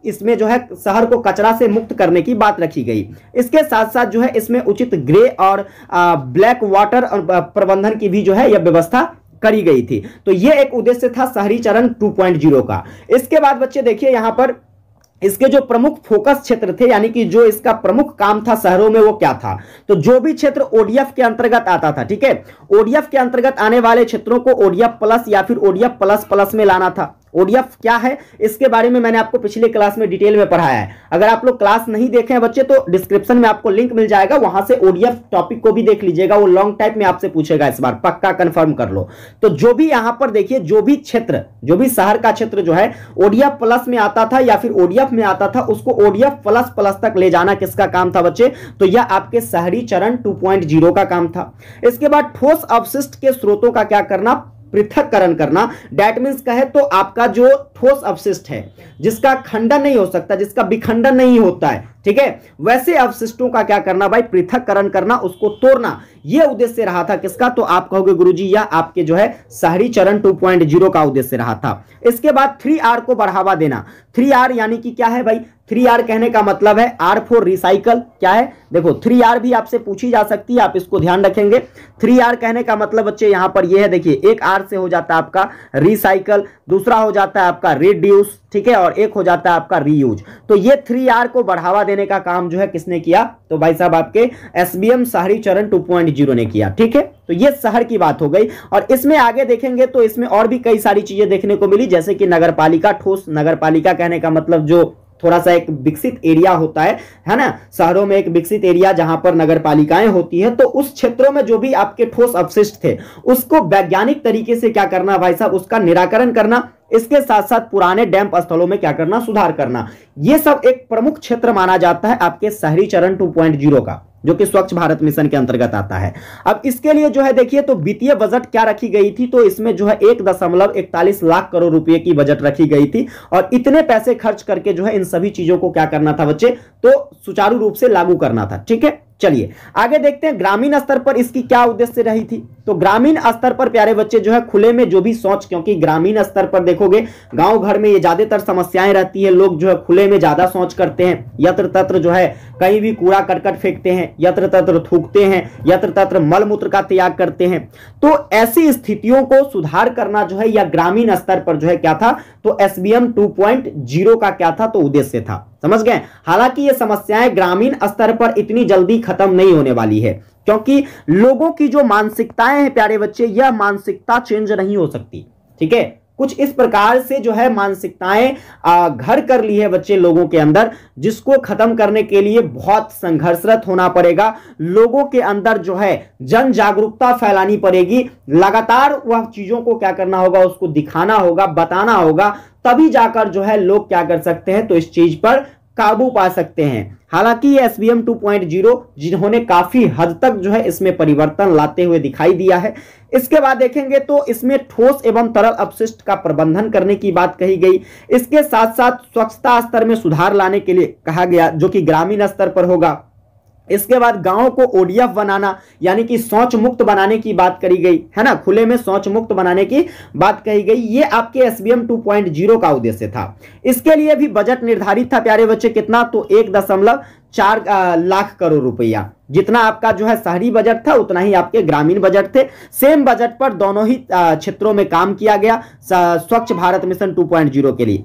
इसमें जो है शहर को कचरा से मुक्त करने की बात रखी गई। इसके साथ साथ जो है इसमें उचित ग्रे और ब्लैक वाटर प्रबंधन की भी जो है यह व्यवस्था करी गई थी। तो यह एक उद्देश्य था शहरी चरण 2.0 का। इसके बाद बच्चे देखिए यहां पर इसके जो प्रमुख फोकस क्षेत्र थे, यानी कि जो इसका प्रमुख काम था शहरों में, वो क्या था? तो जो भी क्षेत्र ODF के अंतर्गत आता था, ठीक है, ODF के अंतर्गत आने वाले क्षेत्रों को ODF प्लस या फिर ODF प्लस प्लस में लाना था। ODF क्या है इसके बारे में मैंने आपको पिछले क्लास में डिटेल में पढ़ाया है। अगर आप लोग क्लास नहीं देखे हैं बच्चे तो डिस्क्रिप्शन में आपको लिंक मिल जाएगा, वहां से ODF टॉपिक को भी देख लीजिएगा, वो लॉन्ग टाइप में आपसे पूछेगा, इस बार पक्का कंफर्म कर लो। तो जो भी यहां पर देखिए, जो भी क्षेत्र, जो भी शहर का क्षेत्र जो है ODF प्लस में आता था या फिर ODF में आता था, उसको ODF प्लस प्लस तक ले जाना किसका काम था बच्चे? तो यह आपके शहरी चरण 2.0 का काम था। इसके बाद ठोस अपशिष्ट के स्रोतों का क्या करना? पृथक्करण करना। डेट मीन्स कहे तो आपका जो ठोस अपशिष्ट है, जिसका खंडन नहीं हो सकता, जिसका विखंडन नहीं होता है, ठीक है, वैसे अवशिष्टों का क्या करना भाई? पृथक्करण करना, उसको तोड़ना। यह उद्देश्य रहा था किसका? तो आप कहोगे गुरुजी यह आपके जो है शहरी चरण 2.0 का उद्देश्य रहा था। इसके बाद 3R को बढ़ावा देना। 3R यानी कि क्या है भाई? 3R कहने का मतलब है R फॉर रिसाइकल। क्या है? देखो 3R भी आपसे पूछी जा सकती है, आप इसको ध्यान रखेंगे। 3R कहने का मतलब बच्चे यहां पर यह है, देखिए एक R से हो जाता है आपका रिसाइकल, दूसरा हो जाता है आपका रिड्यूस, ठीक है, और एक हो जाता है आपका रीयूज। तो ये 3R को बढ़ावा देने का काम जो है किसने किया? तो भाई साहब आपके SBM शहरी चरण 2.0 ने किया। ठीक है, तो ये शहर की बात हो गई। और इसमें आगे देखेंगे तो इसमें और भी कई सारी चीजें देखने को मिली, जैसे कि नगरपालिका। ठोस नगरपालिका कहने का मतलब जो थोड़ा सा एक विकसित एरिया होता है ना, शहरों में एक विकसित एरिया जहां पर नगर पालिकाएं होती है, तो उस क्षेत्रों में जो भी आपके ठोस अपशिष्ट थे उसको वैज्ञानिक तरीके से क्या करना भाई साहब, उसका निराकरण करना, इसके साथ साथ पुराने डैम्प स्थलों में क्या करना, सुधार करना। यह सब एक प्रमुख क्षेत्र माना जाता है आपके शहरी चरण 2.0 का, जो कि स्वच्छ भारत मिशन के अंतर्गत आता है। अब इसके लिए जो है देखिए, तो वित्तीय बजट क्या रखी गई थी, तो इसमें जो है 1.41 लाख करोड़ रुपए की बजट रखी गई थी, और इतने पैसे खर्च करके जो है इन सभी चीजों को क्या करना था बच्चे, तो सुचारू रूप से लागू करना था। ठीक है, चलिए आगे देखते हैं ग्रामीण स्तर पर इसकी क्या उद्देश्य रही थी। तो ग्रामीण स्तर पर प्यारे बच्चे जो है खुले में जो भी शौच, क्योंकि ग्रामीण स्तर पर देखोगे गांव घर में ये ज्यादातर समस्याएं रहती है, लोग जो है खुले में ज्यादा शौच करते हैं, यत्र तत्र जो है कहीं भी कूड़ा करकट फेंकते हैं, यत्र तत्र थूकते हैं, यत्र तत्र मल मूत्र का त्याग करते हैं। तो ऐसी स्थितियों को सुधार करना जो है या ग्रामीण स्तर पर जो है क्या था, तो SBM 2.0 का क्या था, तो उद्देश्य था। समझ गए। हालांकि ये समस्याएं ग्रामीण स्तर पर इतनी जल्दी खत्म नहीं होने वाली है, क्योंकि लोगों की जो मानसिकताएं हैं प्यारे बच्चे, यह मानसिकता चेंज नहीं हो सकती। ठीक है, कुछ इस प्रकार से जो है मानसिकताएं घर कर ली है बच्चे लोगों के अंदर, जिसको खत्म करने के लिए बहुत संघर्षरत होना पड़ेगा। लोगों के अंदर जो है जन जागरूकता फैलानी पड़ेगी, लगातार वह चीजों को क्या करना होगा, उसको दिखाना होगा, बताना होगा, तभी जाकर जो है लोग क्या कर सकते हैं, तो इस चीज पर काबू पा सकते हैं। हालांकि ये SBM 2.0 जिन्होंने काफी हद तक जो है इसमें परिवर्तन लाते हुए दिखाई दिया है। इसके बाद देखेंगे तो इसमें ठोस एवं तरल अपशिष्ट का प्रबंधन करने की बात कही गई। इसके साथ साथ स्वच्छता स्तर में सुधार लाने के लिए कहा गया, जो कि ग्रामीण स्तर पर होगा। इसके बाद गांव को ODF बनाना, यानी कि शौच मुक्त बनाने की बात करी गई है ना, खुले में शौच मुक्त बनाने की बात कही गई। ये आपके SBM 2.0 का उद्देश्य था। इसके लिए भी बजट निर्धारित था प्यारे बच्चे, कितना, तो 1.4 लाख करोड़ रुपया। जितना आपका जो है शहरी बजट था उतना ही आपके ग्रामीण बजट थे। सेम बजट पर दोनों ही क्षेत्रों में काम किया गया स्वच्छ भारत मिशन 2.0 के लिए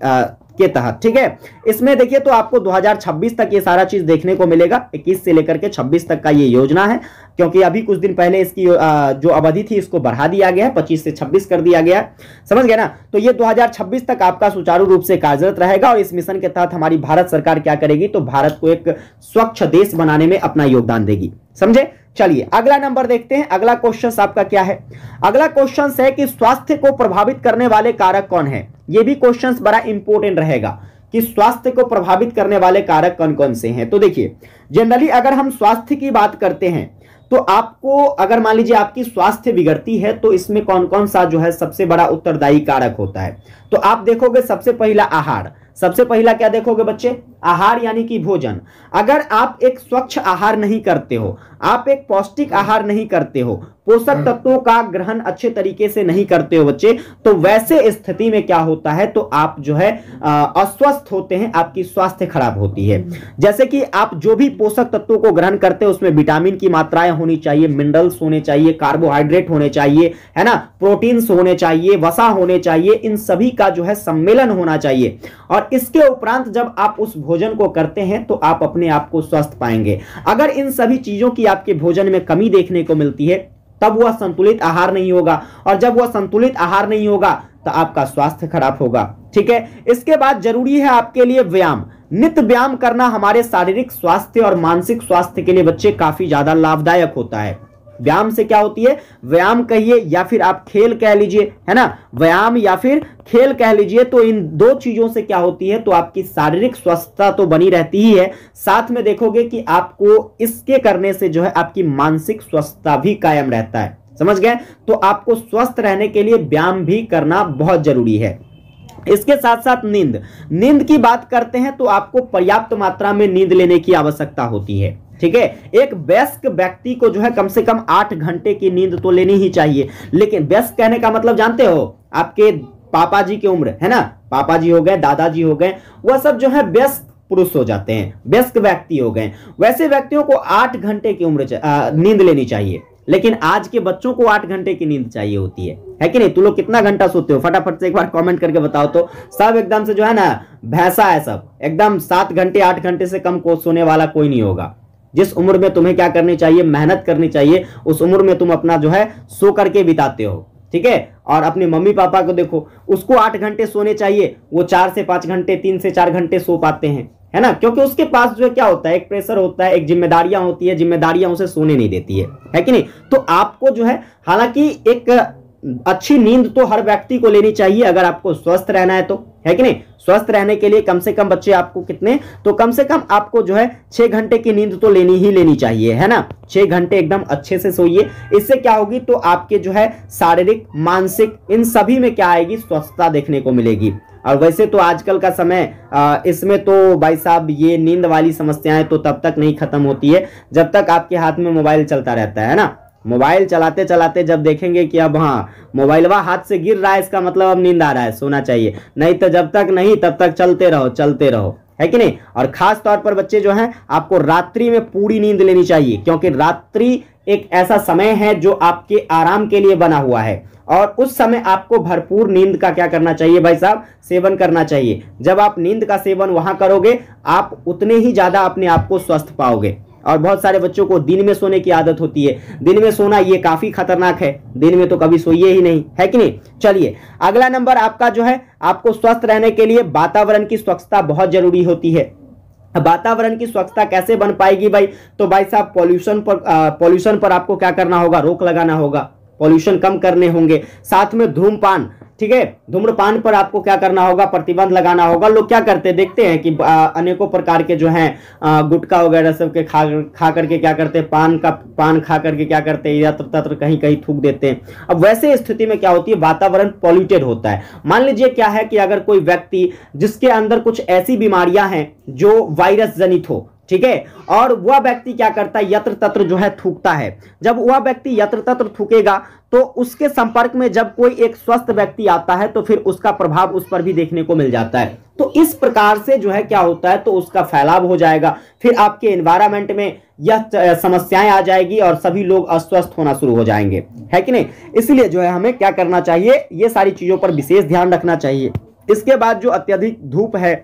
के तहत। ठीक है, इसमें देखिए तो आपको 2026 तक ये सारा चीज देखने को मिलेगा। 21 से लेकर के 26 तक का ये योजना है, क्योंकि अभी कुछ दिन पहले इसकी जो अवधि थी इसको बढ़ा दिया गया है, 25 से 26 कर दिया गया है। समझ गए ना। तो ये 2026 तक आपका सुचारू रूप से कार्यरत रहेगा, और इस मिशन के तहत हमारी भारत सरकार क्या करेगी, तो भारत को एक स्वच्छ देश बनाने में अपना योगदान देगी। समझे। चलिए अगला नंबर देखते हैं। अगला क्वेश्चन आपका क्या है। अगला क्वेश्चन है कि स्वास्थ्य को प्रभावित करने वाले कारक कौन है। यह भी क्वेश्चन बड़ा इंपॉर्टेंट रहेगा कि स्वास्थ्य को प्रभावित करने वाले कारक कौन कौन से हैं। तो देखिए जनरली अगर हम स्वास्थ्य की बात करते हैं तो आपको अगर मान लीजिए आपकी स्वास्थ्य बिगड़ती है तो इसमें कौन कौन सा जो है सबसे बड़ा उत्तरदायी कारक होता है। तो आप देखोगे सबसे पहला आहार। सबसे पहला क्या देखोगे बच्चे, आहार यानी कि भोजन। अगर आप एक स्वच्छ आहार नहीं करते हो, आप एक पौष्टिक आहार नहीं करते हो, पोषक तत्वों का ग्रहण अच्छे तरीके से नहीं करते हो बच्चे, तो वैसे स्थिति में क्या होता है, तो आप जो है अस्वस्थ होते हैं, आपकी स्वास्थ्य खराब होती है। जैसे कि आप जो भी पोषक तत्वों को ग्रहण करते हो उसमें विटामिन की मात्राएं होनी चाहिए, मिनरल्स होने चाहिए, कार्बोहाइड्रेट होने चाहिए, है ना, प्रोटीन्स होने चाहिए, वसा होने चाहिए, इन सभी का जो है सम्मेलन होना चाहिए। और इसके उपरांत जब आप उस भोजन को करते हैं तो आप अपने आप को स्वस्थ पाएंगे। अगर इन सभी चीजों की आपके भोजन में कमी देखने को मिलती है तब वह संतुलित आहार नहीं होगा, और जब वह संतुलित आहार नहीं होगा तो आपका स्वास्थ्य खराब होगा। ठीक है। इसके बाद जरूरी है आपके लिए व्यायाम। नित्य व्यायाम करना हमारे शारीरिक स्वास्थ्य और मानसिक स्वास्थ्य के लिए बच्चे काफी ज्यादा लाभदायक होता है। व्यायाम से क्या होती है, व्यायाम कहिए या फिर आप खेल कह लीजिए, है ना, व्यायाम या फिर खेल कह लीजिए, तो इन दो चीजों से क्या होती है, तो आपकी शारीरिक स्वस्थता तो बनी रहती ही है, साथ में देखोगे कि आपको इसके करने से जो है आपकी मानसिक स्वस्थता भी कायम रहता है। समझ गए। तो आपको स्वस्थ रहने के लिए व्यायाम भी करना बहुत जरूरी है। इसके साथ साथ नींद की बात करते हैं तो आपको पर्याप्त मात्रा में नींद लेने की आवश्यकता होती है। ठीक है। एक वयस्क व्यक्ति को जो है कम से कम 8 घंटे की नींद तो लेनी ही चाहिए। लेकिन वयस्क कहने का मतलब जानते हो, आपके पापा जी की उम्र, है ना, पापा जी हो गए, दादाजी हो गए, वह सब जो है व्यस्क पुरुष हो जाते हैं, वयस्क व्यक्ति हो गए। वैसे व्यक्तियों को 8 घंटे की उम्र नींद लेनी चाहिए। लेकिन आज के बच्चों को 8 घंटे की नींद चाहिए होती है कि नहीं। तुम लोग कितना घंटा सोते हो, फटाफट से एक बार कमेंट करके बताओ तो। सब एकदम से जो है ना भैंसा है, सब एकदम 7 घंटे 8 घंटे से कम को सोने वाला कोई नहीं होगा। जिस उम्र में तुम्हें क्या करनी चाहिए, मेहनत करनी चाहिए, उस उम्र में तुम अपना जो है सो करके बिताते हो। ठीक है। और अपने मम्मी पापा को देखो, उसको 8 घंटे सोने चाहिए, वो 4 से 5 घंटे 3 से 4 घंटे सो पाते हैं, है ना, क्योंकि उसके पास जो है क्या होता है, एक प्रेशर होता है, एक जिम्मेदारियां होती है, जिम्मेदारियां उसे सोने नहीं देती है कि नहीं। तो आपको जो है, हालांकि एक अच्छी नींद तो हर व्यक्ति को लेनी चाहिए अगर आपको स्वस्थ रहना है तो, है कि नहीं। स्वस्थ रहने के लिए कम से कम बच्चे आपको कितने, तो कम से कम आपको जो है 6 घंटे की नींद तो लेनी ही लेनी चाहिए, है ना। 6 घंटे एकदम अच्छे से सोइए। इससे क्या होगी, तो आपके जो है शारीरिक, मानसिक, इन सभी में क्या आएगी, स्वस्थता देखने को मिलेगी। और वैसे तो आजकल का समय इसमें तो भाई साहब ये नींद वाली समस्याएं तो तब तक नहीं खत्म होती है जब तक आपके हाथ में मोबाइल चलता रहता है ना। मोबाइल चलाते चलाते जब देखेंगे कि अब हाँ मोबाइलवा हाथ से गिर रहा है, इसका मतलब अब नींद आ रहा है, सोना चाहिए, नहीं तो जब तक नहीं तब तक चलते रहो, है कि नहीं। और खास तौर पर बच्चे जो हैं, आपको रात्रि में पूरी नींद लेनी चाहिए, क्योंकि रात्रि एक ऐसा समय है जो आपके आराम के लिए बना हुआ है, और उस समय आपको भरपूर नींद का क्या करना चाहिए भाई साहब, सेवन करना चाहिए। जब आप नींद का सेवन वहां करोगे, आप उतने ही ज्यादा अपने आप को स्वस्थ पाओगे। और बहुत सारे बच्चों को दिन में सोने की आदत होती है, दिन में सोना ये काफी खतरनाक है, दिन में तो कभी सोइए ही नहीं, है कि नहीं। चलिए अगला नंबर आपका जो है, आपको स्वस्थ रहने के लिए वातावरण की स्वच्छता बहुत जरूरी होती है। वातावरण की स्वच्छता कैसे बन पाएगी भाई, तो भाई साहब पॉल्यूशन पर आपको क्या करना होगा, रोक लगाना होगा, पॉल्यूशन कम करने होंगे। साथ में धूम्रपान, ठीक है, धूम्रपान पर आपको क्या करना होगा, प्रतिबंध लगाना होगा। लोग क्या करते हैं, देखते हैं कि अनेकों प्रकार के जो हैं गुटखा वगैरह सब के खा करके क्या करते हैं, पान खा करके क्या करते हैं, यत्र तत्र कहीं कहीं थूक देते हैं। अब वैसे स्थिति में क्या होती है, वातावरण पॉल्यूटेड होता है। मान लीजिए क्या है कि अगर कोई व्यक्ति जिसके अंदर कुछ ऐसी बीमारियां हैं जो वायरस जनित हो, ठीक है, और वह व्यक्ति क्या करता है, यत्र तत्र जो है थूकता है। जब वह व्यक्ति यत्र तत्र थूकेगा तो उसके संपर्क में जब कोई एक स्वस्थ व्यक्ति आता है तो फिर उसका प्रभाव उस पर भी देखने को मिल जाता है। तो इस प्रकार से जो है क्या होता है, तो उसका फैलाव हो जाएगा, फिर आपके एनवायरमेंट में यह समस्याएं आ जाएगी और सभी लोग अस्वस्थ होना शुरू हो जाएंगे, है कि नहीं। इसलिए जो है हमें क्या करना चाहिए, ये सारी चीजों पर विशेष ध्यान रखना चाहिए। इसके बाद जो अत्यधिक धूप है,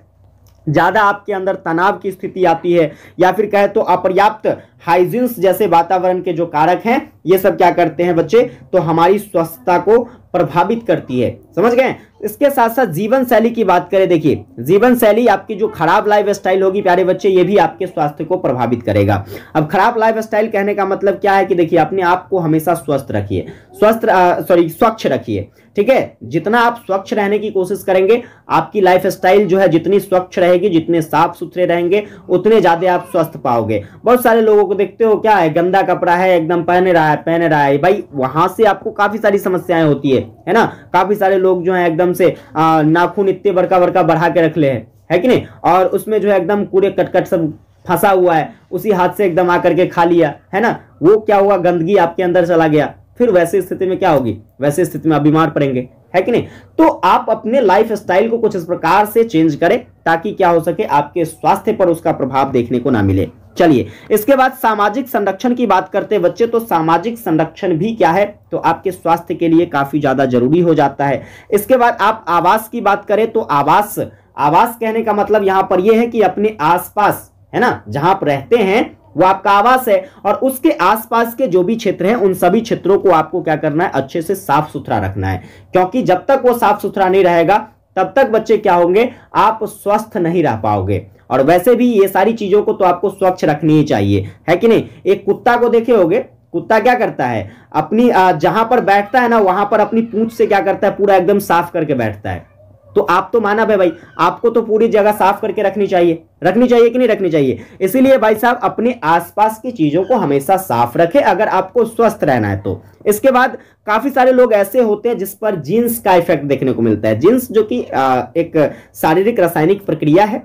ज्यादा आपके अंदर तनाव की स्थिति आती है, या फिर कहे तो अपर्याप्त हाइजीन्स जैसे वातावरण के जो कारक हैं, ये सब क्या करते हैं बच्चे, तो हमारी स्वस्थता को प्रभावित करती है, समझ गए। इसके साथ साथ जीवन शैली की बात करें, देखिए जीवन शैली, आपकी जो खराब लाइफ स्टाइल होगी प्यारे बच्चे, ये भी आपके स्वास्थ्य को प्रभावित करेगा। अब खराब लाइफ स्टाइल कहने का मतलब क्या है कि देखिए अपने आप को हमेशा स्वस्थ रखिए, स्वच्छ रखिए, ठीक है। जितना आप स्वच्छ रहने की कोशिश करेंगे, आपकी लाइफ स्टाइल जो है जितनी स्वच्छ रहेगी, जितने साफ सुथरे रहेंगे, उतने ज्यादा आप स्वस्थ पाओगे। बहुत सारे लोगों को देखते हो क्या है, गंदा कपड़ा है, एकदम पहन रहा है भाई, वहां से आपको काफी सारी समस्याएं होती है ना। काफी सारे लोग जो है एकदम से नाखून इतने बड़का बढ़ा के रख ले है कि नहीं, और उसमें जो है एकदम कूड़े कटकट सब फंसा हुआ है, उसी हाथ से एकदम आकर के खा लिया, है ना। वो क्या हुआ, गंदगी आपके अंदर चला गया, फिर वैसी स्थिति में क्या होगी, वैसी स्थिति में आप बीमार पड़ेंगे, है कि नहीं। तो आप अपने लाइफ स्टाइल को कुछ इस प्रकार से चेंज करें ताकि क्या हो सके, आपके स्वास्थ्य पर उसका प्रभाव देखने को ना मिले। चलिए इसके बाद सामाजिक संरक्षण की बात करते हैं बच्चे, तो सामाजिक संरक्षण भी क्या है, तो आपके स्वास्थ्य के लिए काफी ज्यादा जरूरी हो जाता है। इसके बाद आप आवास की बात करें, तो आवास कहने का मतलब यहां पर यह है कि अपने आसपास, है ना, जहां आप रहते हैं वो आपका आवास है, और उसके आसपास के जो भी क्षेत्र हैं उन सभी क्षेत्रों को आपको क्या करना है, अच्छे से साफ सुथरा रखना है, क्योंकि जब तक वो साफ सुथरा नहीं रहेगा तब तक बच्चे क्या होंगे, आप स्वस्थ नहीं रह पाओगे। और वैसे भी ये सारी चीजों को तो आपको स्वच्छ रखनी ही चाहिए, है कि नहीं। एक कुत्ता को देखे होगे, कुत्ता क्या करता है, अपनी जहां पर बैठता है ना, वहां पर अपनी पूंछ से क्या करता है, पूरा एकदम साफ करके बैठता है। तो आप तो मानव है भाई, आपको तो पूरी जगह साफ करके रखनी चाहिए कि नहीं रखनी चाहिए। इसीलिए भाई साहब अपने आसपास की चीजों को हमेशा साफ रखें अगर आपको स्वस्थ रहना है तो। इसके बाद काफी सारे लोग ऐसे होते हैं जिस पर जीन्स का इफेक्ट देखने को मिलता है। जीन्स जो कि एक शारीरिक रासायनिक प्रक्रिया है,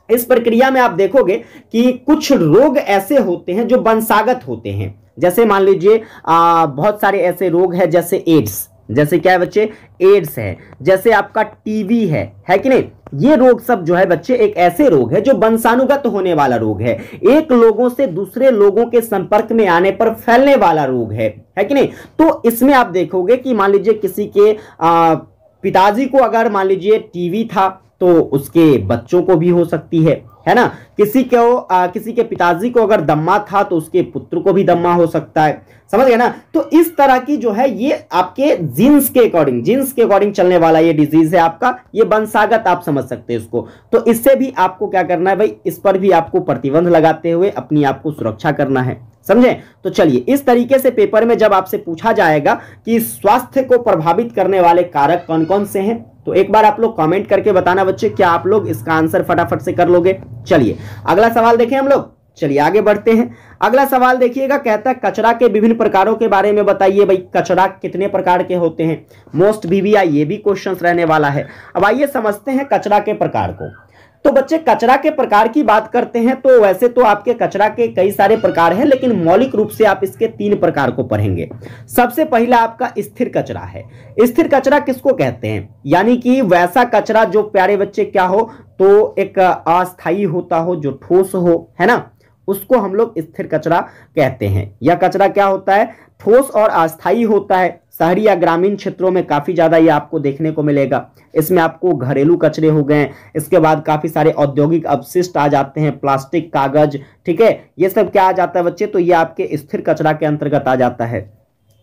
इस प्रक्रिया में आप देखोगे कि कुछ रोग ऐसे होते हैं जो वंशागत होते हैं। जैसे मान लीजिए बहुत सारे ऐसे रोग हैं, जैसे एड्स, जैसे क्या है बच्चे, एड्स है, जैसे आपका टीबी है कि नहीं। ये रोग सब जो है बच्चे एक ऐसे रोग है जो वंशानुगत होने वाला रोग है, एक लोगों से दूसरे लोगों के संपर्क में आने पर फैलने वाला रोग है कि नहीं। तो इसमें आप देखोगे कि मान लीजिए किसी के पिताजी को अगर मान लीजिए टीबी था तो उसके बच्चों को भी हो सकती है है ना। किसी के पिताजी को अगर दम्मा था तो उसके पुत्र को भी दम्मा हो सकता है, समझ गए ना। तो इस तरह की जो है ये आपके जीन्स के अकॉर्डिंग चलने वाला ये डिजीज है आपका, ये वंशागत आप समझ सकते हैं इसको। तो इससे भी आपको क्या करना है भाई, इस पर भी आपको प्रतिबंध लगाते हुए अपनी आपको सुरक्षा करना है, समझे। तो चलिए, इस तरीके से पेपर में जब आपसे पूछा जाएगा कि स्वास्थ्य को प्रभावित करने वाले कारक कौन कौन से हैं, तो एक बार आप लोग कमेंट करके बताना बच्चे, क्या आप लोग इसका आंसर फटाफट से कर लोगे। चलिए अगला सवाल देखें हम लोग, चलिए आगे बढ़ते हैं। अगला सवाल देखिएगा, कहता है कचरा के विभिन्न प्रकारों के बारे में बताइए। भाई कचरा कितने प्रकार के होते हैं, मोस्ट बीबीआई ये भी क्वेश्चंस रहने वाला है। अब आइए समझते हैं कचरा के प्रकार को। तो बच्चे कचरा के प्रकार की बात करते हैं तो वैसे तो आपके कचरा के कई सारे प्रकार हैं, लेकिन मौलिक रूप से आप इसके 3 प्रकार को पढ़ेंगे। सबसे पहला आपका स्थिर कचरा है। स्थिर कचरा किसको कहते हैं, यानी कि वैसा कचरा जो प्यारे बच्चे क्या हो, तो एक अस्थायी होता हो, जो ठोस हो, है ना, उसको हम लोग स्थिर कचरा कहते हैं। यह कचरा क्या होता है, ठोस और अस्थायी होता है। शहरी या ग्रामीण क्षेत्रों में काफी ज्यादा ये आपको देखने को मिलेगा। इसमें आपको घरेलू कचरे हो गए, इसके बाद काफी सारे औद्योगिक अपशिष्ट आ जाते हैं, प्लास्टिक, कागज, ठीक है, ये सब क्या आ जाता है बच्चे, तो ये आपके स्थिर कचरा के अंतर्गत आ जाता है।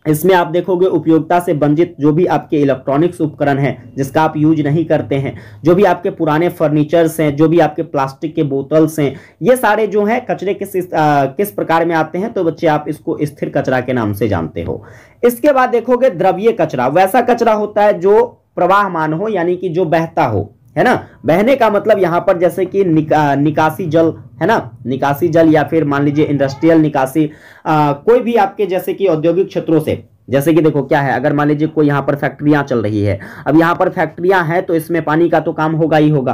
इसमें आप देखोगे उपयोगिता से वंचित जो भी आपके इलेक्ट्रॉनिक्स उपकरण हैं जिसका आप यूज नहीं करते हैं, जो भी आपके पुराने फर्नीचर्स हैं, जो भी आपके प्लास्टिक के बोतल्स हैं, ये सारे जो है कचरे किस प्रकार में आते हैं, तो बच्चे आप इसको स्थिर कचरा के नाम से जानते हो। इसके बाद देखोगे द्रव्य कचरा। वैसा कचरा होता है जो प्रवाहमान हो, यानी कि जो बहता हो, है ना। बहने का मतलब यहां पर जैसे कि निकासी जल, है ना, निकासी जल, या फिर मान लीजिए इंडस्ट्रियल निकासी, कोई भी आपके जैसे कि औद्योगिक क्षेत्रों से, जैसे कि देखो क्या है, अगर मान लीजिए कोई यहाँ पर फैक्ट्रियां चल रही है, अब यहाँ पर फैक्ट्रियां हैं तो इसमें पानी का तो काम होगा ही होगा।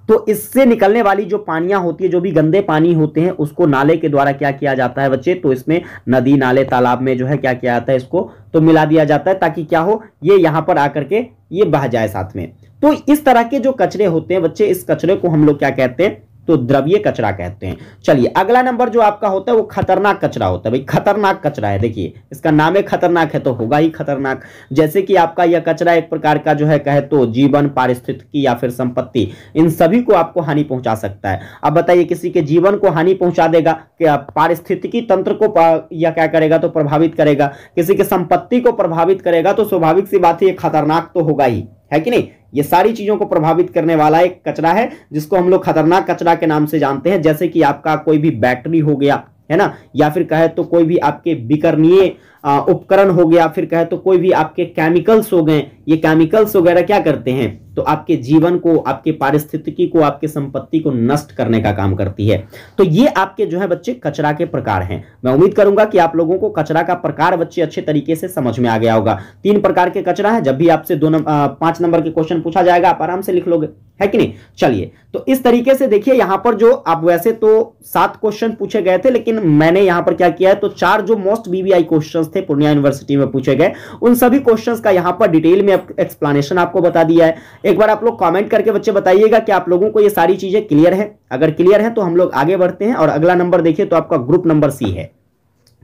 तो इससे निकलने वाली जो पानियां होती है, जो भी गंदे पानी होते हैं, उसको नाले के द्वारा क्या किया जाता है बच्चे, तो इसमें नदी, नाले, तालाब में जो है क्या किया जाता है, इसको तो मिला दिया जाता है, ताकि क्या हो, ये यहाँ पर आकर के ये बह जाए साथ में। तो इस तरह के जो कचरे होते हैं बच्चे, इस कचरे को हम लोग क्या कहते हैं, तो द्रव्य कचरा कहते हैं। चलिए अगला नंबर जो आपका होता है वो खतरनाक कचरा होता है। भाई खतरनाक कचरा है, देखिए इसका नाम है खतरनाक है तो होगा ही खतरनाक। जैसे कि आपका यह कचरा एक प्रकार का जो है कहे तो जीवन, पारिस्थितिकी या फिर संपत्ति, इन सभी को आपको हानि पहुंचा सकता है। अब बताइए, किसी के जीवन को हानि पहुंचा देगा, क्या पारिस्थितिकी तंत्र को या क्या करेगा, तो प्रभावित करेगा, किसी के संपत्ति को प्रभावित करेगा, तो स्वाभाविक सी बात है ये खतरनाक तो होगा ही, है कि नहीं। ये सारी चीजों को प्रभावित करने वाला एक कचरा है जिसको हम लोग खतरनाक कचरा के नाम से जानते हैं। जैसे कि आपका कोई भी बैटरी हो गया, है ना, या फिर कहे तो कोई भी आपके विकर्णीय उपकरण हो गया, फिर कहे तो कोई भी आपके केमिकल्स हो गए। ये केमिकल्स वगैरह क्या करते हैं, तो आपके जीवन को, आपके पारिस्थितिकी को, आपके संपत्ति को नष्ट करने का काम करती है। तो ये आपके जो है बच्चे कचरा के प्रकार हैं। मैं उम्मीद करूंगा कि आप लोगों को कचरा का प्रकार बच्चे अच्छे तरीके से समझ में आ गया होगा। 3 प्रकार के कचरा है, जब भी आपसे 5 नंबर के क्वेश्चन पूछा जाएगा आप आराम से लिख लोगे, है कि नहीं। चलिए, तो इस तरीके से देखिए यहाँ पर जो आप, वैसे तो 7 क्वेश्चन पूछे गए थे, लेकिन मैंने यहाँ पर क्या किया है, तो 4 जो मोस्ट बीबीआई क्वेश्चंस थे पूर्णिया यूनिवर्सिटी में पूछे गए, उन सभी क्वेश्चंस का यहाँ पर डिटेल में एक्सप्लेनेशन आपको बता दिया है। एक बार आप लोग कमेंट करके बच्चे बताइएगा कि आप लोगों को ये सारी चीजें क्लियर है। अगर क्लियर है तो हम लोग आगे बढ़ते हैं। और अगला नंबर देखिए तो आपका ग्रुप नंबर सी है।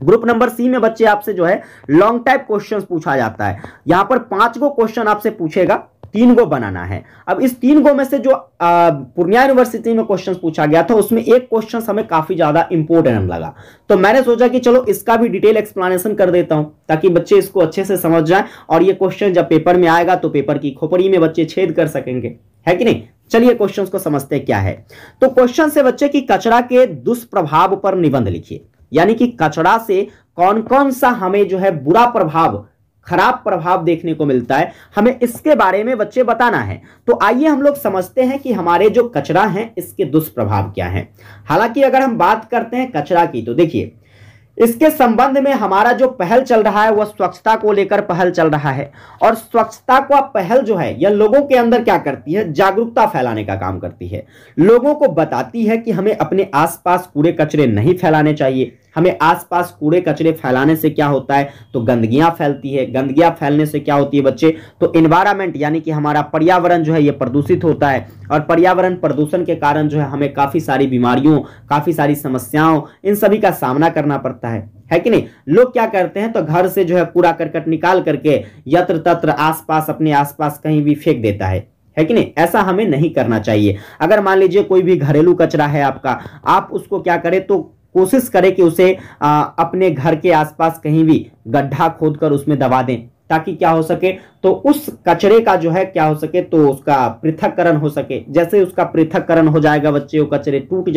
ग्रुप नंबर सी में बच्चे आपसे जो है लॉन्ग टाइप क्वेश्चंस पूछा जाता है। यहां पर 5 गो क्वेश्चन आपसे पूछेगा, 3 गो बनाना है। अब इस 3 गो में से जो पूर्णिया यूनिवर्सिटी में क्वेश्चन पूछा गया था उसमें एक क्वेश्चन हमें काफी ज्यादा इंपॉर्टेंट लगा, तो मैंने सोचा कि चलो इसका भी डिटेल एक्सप्लेनेशन कर देता हूं ताकि बच्चे इसको अच्छे से समझ जाएं और ये क्वेश्चन जब पेपर में आएगा तो पेपर की खोपड़ी में बच्चे छेद कर सकेंगे, है कि नहीं। चलिए क्वेश्चंस को समझते क्या है। तो क्वेश्चन से बच्चे की कचरा के दुष्प्रभाव पर निबंध लिखिए, यानी कि कचरा से कौन कौन सा हमें जो है बुरा प्रभाव, खराब प्रभाव देखने को मिलता है, हमें इसके बारे में बच्चे बताना है। तो आइए हम लोग समझते हैं कि हमारे जो कचरा है इसके दुष्प्रभाव क्या हैं। हालांकि अगर हम बात करते हैं कचरा की तो देखिए इसके संबंध में हमारा जो पहल चल रहा है वह स्वच्छता को लेकर पहल चल रहा है। और स्वच्छता का पहल जो है यह लोगों के अंदर क्या करती है, जागरूकता फैलाने का काम करती है। लोगों को बताती है कि हमें अपने आसपास कूड़े कचरे नहीं फैलाने चाहिए। हमें आसपास कूड़े कचरे फैलाने से क्या होता है, तो गंदगियां फैलती है। गंदगियां फैलने से क्या होती है बच्चे, तो एनवायरमेंट यानी कि हमारा पर्यावरण जो है ये प्रदूषित होता है। और पर्यावरण प्रदूषण के कारण जो है हमें काफी सारी बीमारियों, काफी सारी समस्याओं, इन सभी का सामना करना पड़ता है कि नहीं। लोग क्या करते हैं, तो घर से जो है कूड़ा करकट निकाल करके यत्र तत्र आसपास, अपने आसपास कहीं भी फेंक देता है। है कि नहीं। ऐसा हमें नहीं करना चाहिए। अगर मान लीजिए कोई भी घरेलू कचरा है आपका, आप उसको क्या करें तो कोशिश करें कि उसे अपने घर के आसपास कहीं भी गड्ढा खोदकर उसमें दबा दें, ताकि क्या हो सके तो उस कचरे का जो है क्या हो सके तो उसका पृथक्करण हो सके। जैसे उसका पृथक्करण हो जाएगा बच्चे, वो कचरे टूट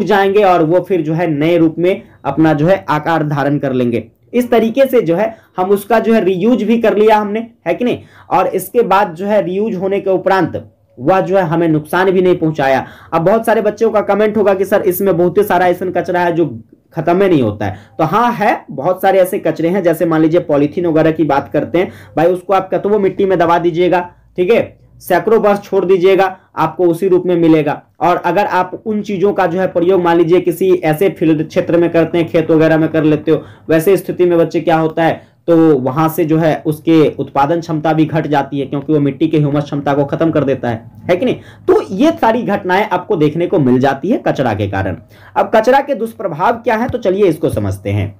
जाएंगे और वो फिर जो है नए रूप में अपना जो है आकार धारण कर लेंगे। इस तरीके से जो है हम उसका जो है रीयूज भी कर लिया हमने, है कि नहीं। और इसके बाद जो है रीयूज होने के उपरांत वह जो है हमें नुकसान भी नहीं पहुंचाया। अब बहुत सारे बच्चों का कमेंट होगा कि सर इसमें बहुत ही सारा ऐसा कचरा है जो खत्म ही नहीं होता है। तो हाँ है, बहुत सारे ऐसे कचरे हैं, जैसे मान लीजिए पॉलीथीन वगैरह की बात करते हैं भाई, उसको आप कतवो मिट्टी में दबा दीजिएगा, ठीक है, सैकड़ों वर्ष छोड़ दीजिएगा, आपको उसी रूप में मिलेगा। और अगर आप उन चीजों का जो है प्रयोग मान लीजिए किसी ऐसे फील्ड क्षेत्र में करते हैं, खेत वगैरह में कर लेते हो, वैसे स्थिति में बच्चे क्या होता है तो वहां से जो है उसके उत्पादन क्षमता भी घट जाती है, क्योंकि वो मिट्टी के ह्यूमस क्षमता को खत्म कर देता है कि नहीं। तो ये सारी घटनाएं आपको देखने को मिल जाती है कचरा के कारण। अब कचरा के दुष्प्रभाव क्या है, तो चलिए इसको समझते हैं।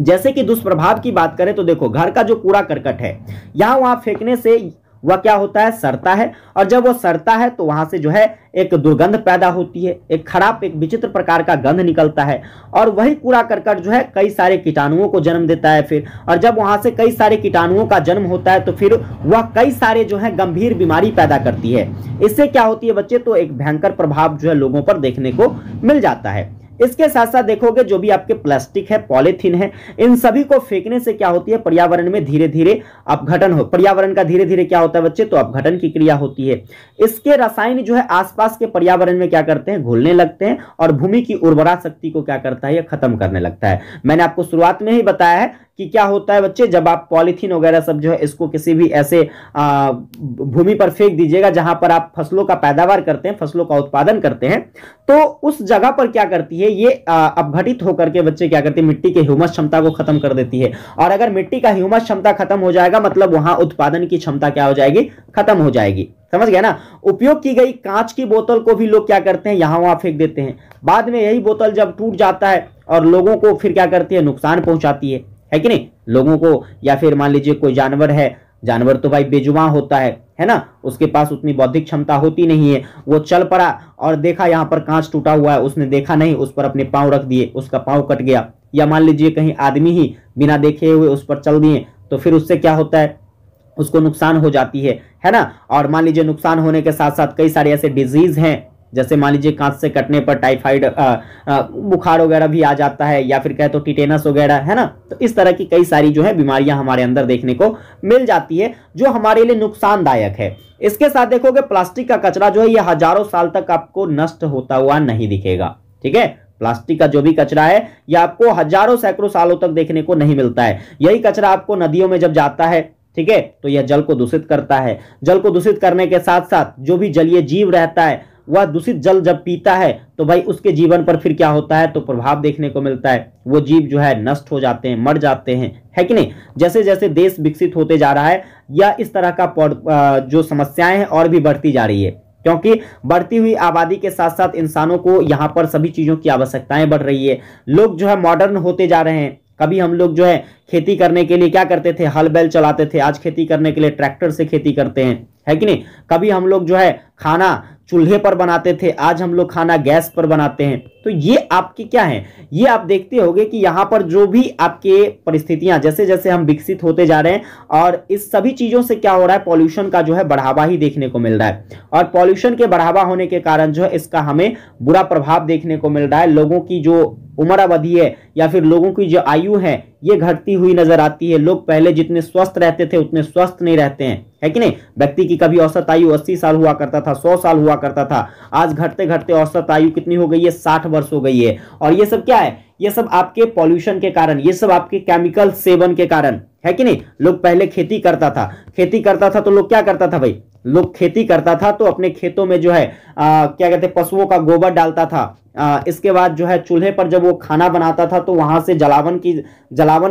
जैसे कि दुष्प्रभाव की बात करें तो देखो, घर का जो कूड़ा करकट है यहां वहां फेंकने से वह क्या होता है, सड़ता है। और जब वो सड़ता है तो वहां से जो है एक दुर्गंध पैदा होती है, एक खराब एक विचित्र प्रकार का गंध निकलता है। और वही कूड़ा करकट जो है कई सारे कीटाणुओं को जन्म देता है फिर। और जब वहां से कई सारे कीटाणुओं का जन्म होता है तो फिर वह कई सारे जो है गंभीर बीमारी पैदा करती है। इससे क्या होती है बच्चे, तो एक भयंकर प्रभाव जो है लोगों पर देखने को मिल जाता है। इसके साथ साथ देखोगे जो भी आपके प्लास्टिक है, पॉलीथीन है, इन सभी को फेंकने से क्या होती है, पर्यावरण में धीरे धीरे अपघटन हो, पर्यावरण का धीरे धीरे क्या होता है बच्चे, तो अपघटन की क्रिया होती है। इसके रसायन जो है आसपास के पर्यावरण में क्या करते हैं, घुलने लगते हैं और भूमि की उर्वरा शक्ति को क्या करता है, यह खत्म करने लगता है। मैंने आपको शुरुआत में ही बताया है कि क्या होता है बच्चे, जब आप पॉलीथीन वगैरह सब जो है इसको किसी भी ऐसे भूमि पर फेंक दीजिएगा जहां पर आप फसलों का पैदावार करते हैं, फसलों का उत्पादन करते हैं, तो उस जगह पर क्या करती है ये अपघटित होकर के बच्चे क्या करते हैं, मिट्टी के ह्यूमस क्षमता को खत्म कर देती है। और अगर मिट्टी का ह्यूमस क्षमता खत्म हो जाएगा मतलब वहां उत्पादन की क्षमता क्या हो जाएगी, खत्म हो जाएगी। समझ गया ना। उपयोग की गई कांच की बोतल को भी लोग क्या करते हैं, यहां वहां फेंक देते हैं। बाद में यही बोतल जब टूट जाता है और लोगों को फिर क्या करती है, नुकसान पहुंचाती है कि नहीं लोगों को। या फिर मान लीजिए कोई जानवर है, जानवर तो भाई बेजुबान होता है ना, उसके पास उतनी बौद्धिक क्षमता होती नहीं है, वो चल पड़ा और देखा यहाँ पर कांच टूटा हुआ है, उसने देखा नहीं, उस पर अपने पांव रख दिए, उसका पांव कट गया। या मान लीजिए कहीं आदमी ही बिना देखे हुए उस पर चल दिए, तो फिर उससे क्या होता है, उसको नुकसान हो जाती है ना। और मान लीजिए नुकसान होने के साथ साथ कई सारे ऐसे डिजीज हैं, जैसे मान लीजिए कांच से कटने पर टाइफाइड बुखार वगैरह भी आ जाता है, या फिर कहे तो टिटेनस वगैरह, है ना। तो इस तरह की कई सारी जो है बीमारियां हमारे अंदर देखने को मिल जाती है, जो हमारे लिए नुकसानदायक है। इसके साथ देखोगे प्लास्टिक का कचरा जो है ये हजारों साल तक आपको नष्ट होता हुआ नहीं दिखेगा, ठीक है। प्लास्टिक का जो भी कचरा है यह आपको हजारों सैकड़ों सालों तक देखने को नहीं मिलता है। यही कचरा आपको नदियों में जब जाता है, ठीक है, तो यह जल को दूषित करता है। जल को दूषित करने के साथ साथ जो भी जलीय जीव रहता है वह दूषित जल जब पीता है तो भाई उसके जीवन पर फिर क्या होता है, तो प्रभाव देखने को मिलता है। वो जीव जो है नष्ट हो जाते हैं, मर जाते हैं, है कि नहीं। जैसे जैसे देश विकसित होते जा रहा है या इस तरह का जो समस्याएं हैं और भी बढ़ती जा रही है, क्योंकि बढ़ती हुई आबादी के साथ साथ इंसानों को यहाँ पर सभी चीजों की आवश्यकताएं बढ़ रही है। लोग जो है मॉडर्न होते जा रहे हैं। कभी हम लोग जो है खेती करने के लिए क्या करते थे, हल बैल चलाते थे, आज खेती करने के लिए ट्रैक्टर से खेती करते हैं, है कि नहीं। कभी हम लोग जो है खाना चूल्हे पर बनाते थे, आज हम लोग खाना गैस पर बनाते हैं। तो ये आपकी क्या है, ये आप देखते होंगे कि यहाँ पर जो भी आपके परिस्थितियां जैसे जैसे हम विकसित होते जा रहे हैं, और इस सभी चीजों से क्या हो रहा है, पॉल्यूशन का जो है बढ़ावा ही देखने को मिल रहा है। और पॉल्यूशन के बढ़ावा होने के कारण जो है इसका हमें बुरा प्रभाव देखने को मिल रहा है। लोगों की जो उम्र अवधि है या फिर लोगों की जो आयु है ये घटती हुई नजर आती है। लोग पहले जितने स्वस्थ रहते थे उतने स्वस्थ नहीं रहते हैं, है कि नहीं। व्यक्ति की कभी औसत आयु 80 साल हुआ करता था, 100 साल हुआ करता था, आज घटते घटते औसत आयु कितनी हो गई है, 60 वर्ष हो गई है। और ये सब क्या है, ये सब आपके पॉल्यूशन के कारण, ये सब आपके केमिकल सेवन के कारण, है कि नहीं। लोग पहले खेती करता था तो लोग क्या करता था भाई, लोग खेती करता था तो अपने खेतों में जो है क्या कहते हैं, पशुओं का गोबर डालता था। इसके बाद जो है चूल्हे पर जब वो खाना बनाता था तो वहां से जलावन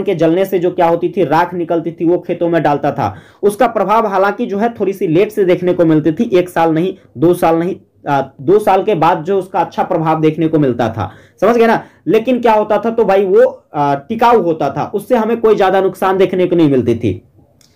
के जलने से जो क्या होती थी, राख निकलती थी, वो खेतों में डालता था। उसका प्रभाव हालांकि जो है थोड़ी सी लेट से देखने को मिलती थी, 1 साल नहीं, 2 साल नहीं, 2 साल के बाद जो उसका अच्छा प्रभाव देखने को मिलता था। समझ गए ना। लेकिन क्या होता था, तो भाई वो टिकाऊ होता था, उससे हमें कोई ज्यादा नुकसान देखने को नहीं मिलती थी।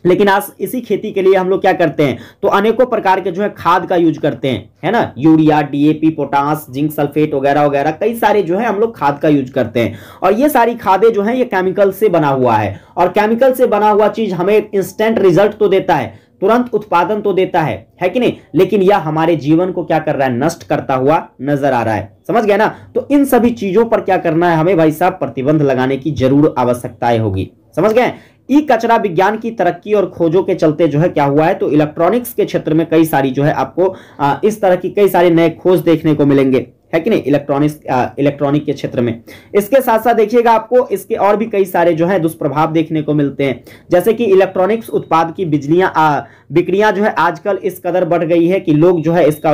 लेकिन आज इसी खेती के लिए हम लोग क्या करते हैं, तो अनेकों प्रकार के जो है खाद का यूज करते हैं, है ना, urea, DAP, potash, zinc sulphate वगैरह वगैरह, कई सारे जो है हम लोग खाद का यूज करते हैं। और ये सारी खादें जो है ये केमिकल से बना हुआ है, और केमिकल से बना हुआ चीज हमें इंस्टेंट रिजल्ट तो देता है, तुरंत उत्पादन तो देता है कि नहीं, लेकिन यह हमारे जीवन को क्या कर रहा है, नष्ट करता हुआ नजर आ रहा है। समझ गया ना। तो इन सभी चीजों पर क्या करना है हमें भाई साहब, प्रतिबंध लगाने की जरूर आवश्यकताएं होगी। समझ गए। ई कचरा विज्ञान की तरक्की और खोजों के चलते जो है क्या हुआ है, तो इलेक्ट्रॉनिक्स के क्षेत्र में कई सारी जो है आपको इस तरह की कई सारे नए खोज देखने को मिलेंगे, है कि नहीं, इलेक्ट्रॉनिक के क्षेत्र में। इसके साथ साथ देखिएगा आपको इसके और भी कई सारे जो है दुष्प्रभाव देखने को मिलते हैं, जैसे कि इलेक्ट्रॉनिक्स उत्पाद की बिक्रियां जो है आजकल इस कदर बढ़ गई है कि लोग जो है इसका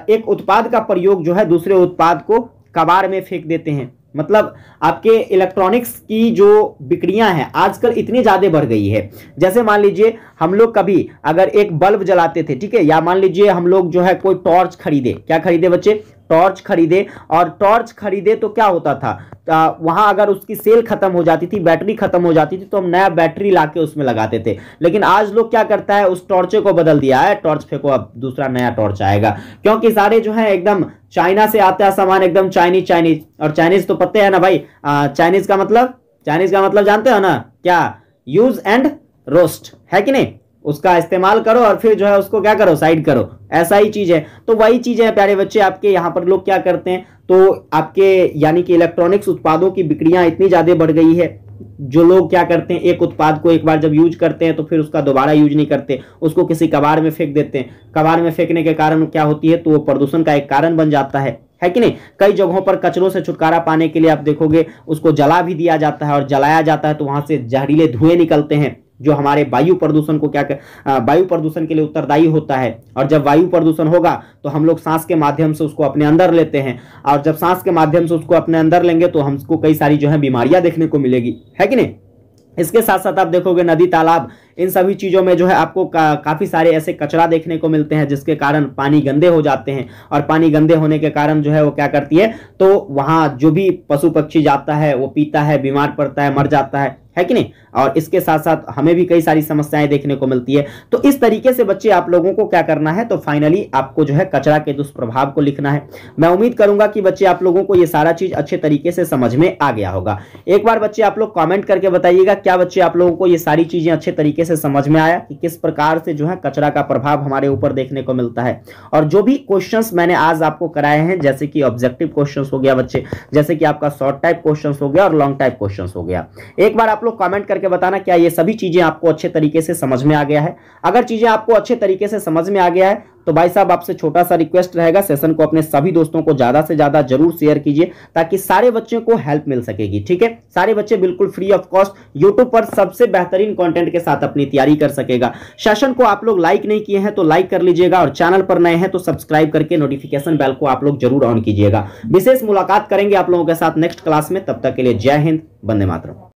एक उत्पाद का प्रयोग जो है दूसरे उत्पाद को कबाड़ में फेंक देते हैं। मतलब आपके इलेक्ट्रॉनिक्स की जो बिक्रियां हैं आजकल इतनी ज्यादा बढ़ गई है। जैसे मान लीजिए हम लोग कभी अगर एक बल्ब जलाते थे, ठीक है, या मान लीजिए हम लोग जो है कोई टॉर्च खरीदे, क्या खरीदे बच्चे, टॉर्च खरीदे, और टॉर्च खरीदे तो क्या होता था, वहां अगर उसकी सेल खत्म हो जाती थी, बैटरी खत्म हो जाती थी, तो हम नया बैटरी लाके उसमें लगाते थे। लेकिन आज लोग क्या करता है, उस टॉर्चे को बदल दिया है, टॉर्च फेंको अब दूसरा नया टॉर्च आएगा, क्योंकि सारे जो है एकदम चाइना से आता है सामान, एकदम चाइनीज। और चाइनीज तो पता है ना भाई, चाइनीज का मतलब जानते हो ना क्या, यूज एंड रोस्ट, है कि नहीं, उसका इस्तेमाल करो और फिर जो है उसको क्या करो, साइड करो, ऐसा ही चीज है। तो वही चीज है प्यारे बच्चे, आपके यहाँ पर लोग क्या करते हैं, तो आपके यानी कि इलेक्ट्रॉनिक्स उत्पादों की बिक्रियां इतनी ज्यादा बढ़ गई है, जो लोग क्या करते हैं, एक उत्पाद को एक बार जब यूज करते हैं तो फिर उसका दोबारा यूज नहीं करते, उसको किसी कबाड़ में फेंक देते हैं। कबाड़ में फेंकने के कारण क्या होती है, तो वो प्रदूषण का एक कारण बन जाता है कि नहीं। कई जगहों पर कचरों से छुटकारा पाने के लिए आप देखोगे उसको जला भी दिया जाता है, और जलाया जाता है तो वहां से जहरीले धुएं निकलते हैं, जो हमारे वायु प्रदूषण को वायु प्रदूषण के लिए उत्तरदायी होता है। और जब वायु प्रदूषण होगा तो हम लोग सांस के माध्यम से उसको अपने अंदर लेते हैं, और जब सांस के माध्यम से उसको अपने अंदर लेंगे तो हमको कई सारी जो है बीमारियां देखने को मिलेगी, है कि नहीं। इसके साथ साथ आप देखोगे नदी, तालाब, इन सभी चीजों में जो है आपको काफी सारे ऐसे कचरा देखने को मिलते हैं, जिसके कारण पानी गंदे हो जाते हैं, और पानी गंदे होने के कारण जो है वो क्या करती है, तो वहां जो भी पशु पक्षी जाता है वो पीता है, बीमार पड़ता है, मर जाता है कि नहीं। और इसके साथ साथ हमें भी कई सारी समस्याएं देखने को मिलती है। तो इस तरीके से बच्चे आप लोगों को क्या करना है, तो फाइनली आपको जो है कचरा के दुष्प्रभाव को लिखना है। मैं उम्मीद करूंगा कि बच्चे आप लोगों को ये सारा चीज अच्छे तरीके से समझ में आ गया होगा। एक बार बच्चे आप लोग कमेंट करके बताइएगा, क्या बच्चे आप लोगों को ये सारी चीजें अच्छे तरीके से समझ में आया कि किस प्रकार से जो है कचरा का प्रभाव हमारे ऊपर देखने को मिलता है। और जो भी क्वेश्चंस मैंने आज आपको कराए हैं, जैसे कि ऑब्जेक्टिव क्वेश्चंस हो गया बच्चे, जैसे कि आपका शॉर्ट टाइप क्वेश्चंस हो गया और लॉन्ग टाइप क्वेश्चंस हो गया, एक बार आप लोग कमेंट करके बताना क्या ये सभी चीजें आपको अच्छे तरीके से समझ में आ गया है। अगर चीजें आपको अच्छे तरीके से समझ में आ गया है तो भाई साहब आपसे छोटा सा रिक्वेस्ट रहेगा, सेशन को अपने सभी दोस्तों को ज्यादा से ज्यादा जरूर शेयर कीजिए, ताकि सारे बच्चों को हेल्प मिल सकेगी। ठीक है, सारे बच्चे बिल्कुल फ्री ऑफ कॉस्ट यूट्यूब पर सबसे बेहतरीन कंटेंट के साथ अपनी तैयारी कर सकेगा। सेशन को आप लोग लाइक नहीं किए हैं तो लाइक कर लीजिएगा, और चैनल पर नए हैं तो सब्सक्राइब करके नोटिफिकेशन बेल को आप लोग जरूर ऑन कीजिएगा। विशेष मुलाकात करेंगे आप लोगों के साथ नेक्स्ट क्लास में, तब तक के लिए जय हिंद, वंदे मातरम।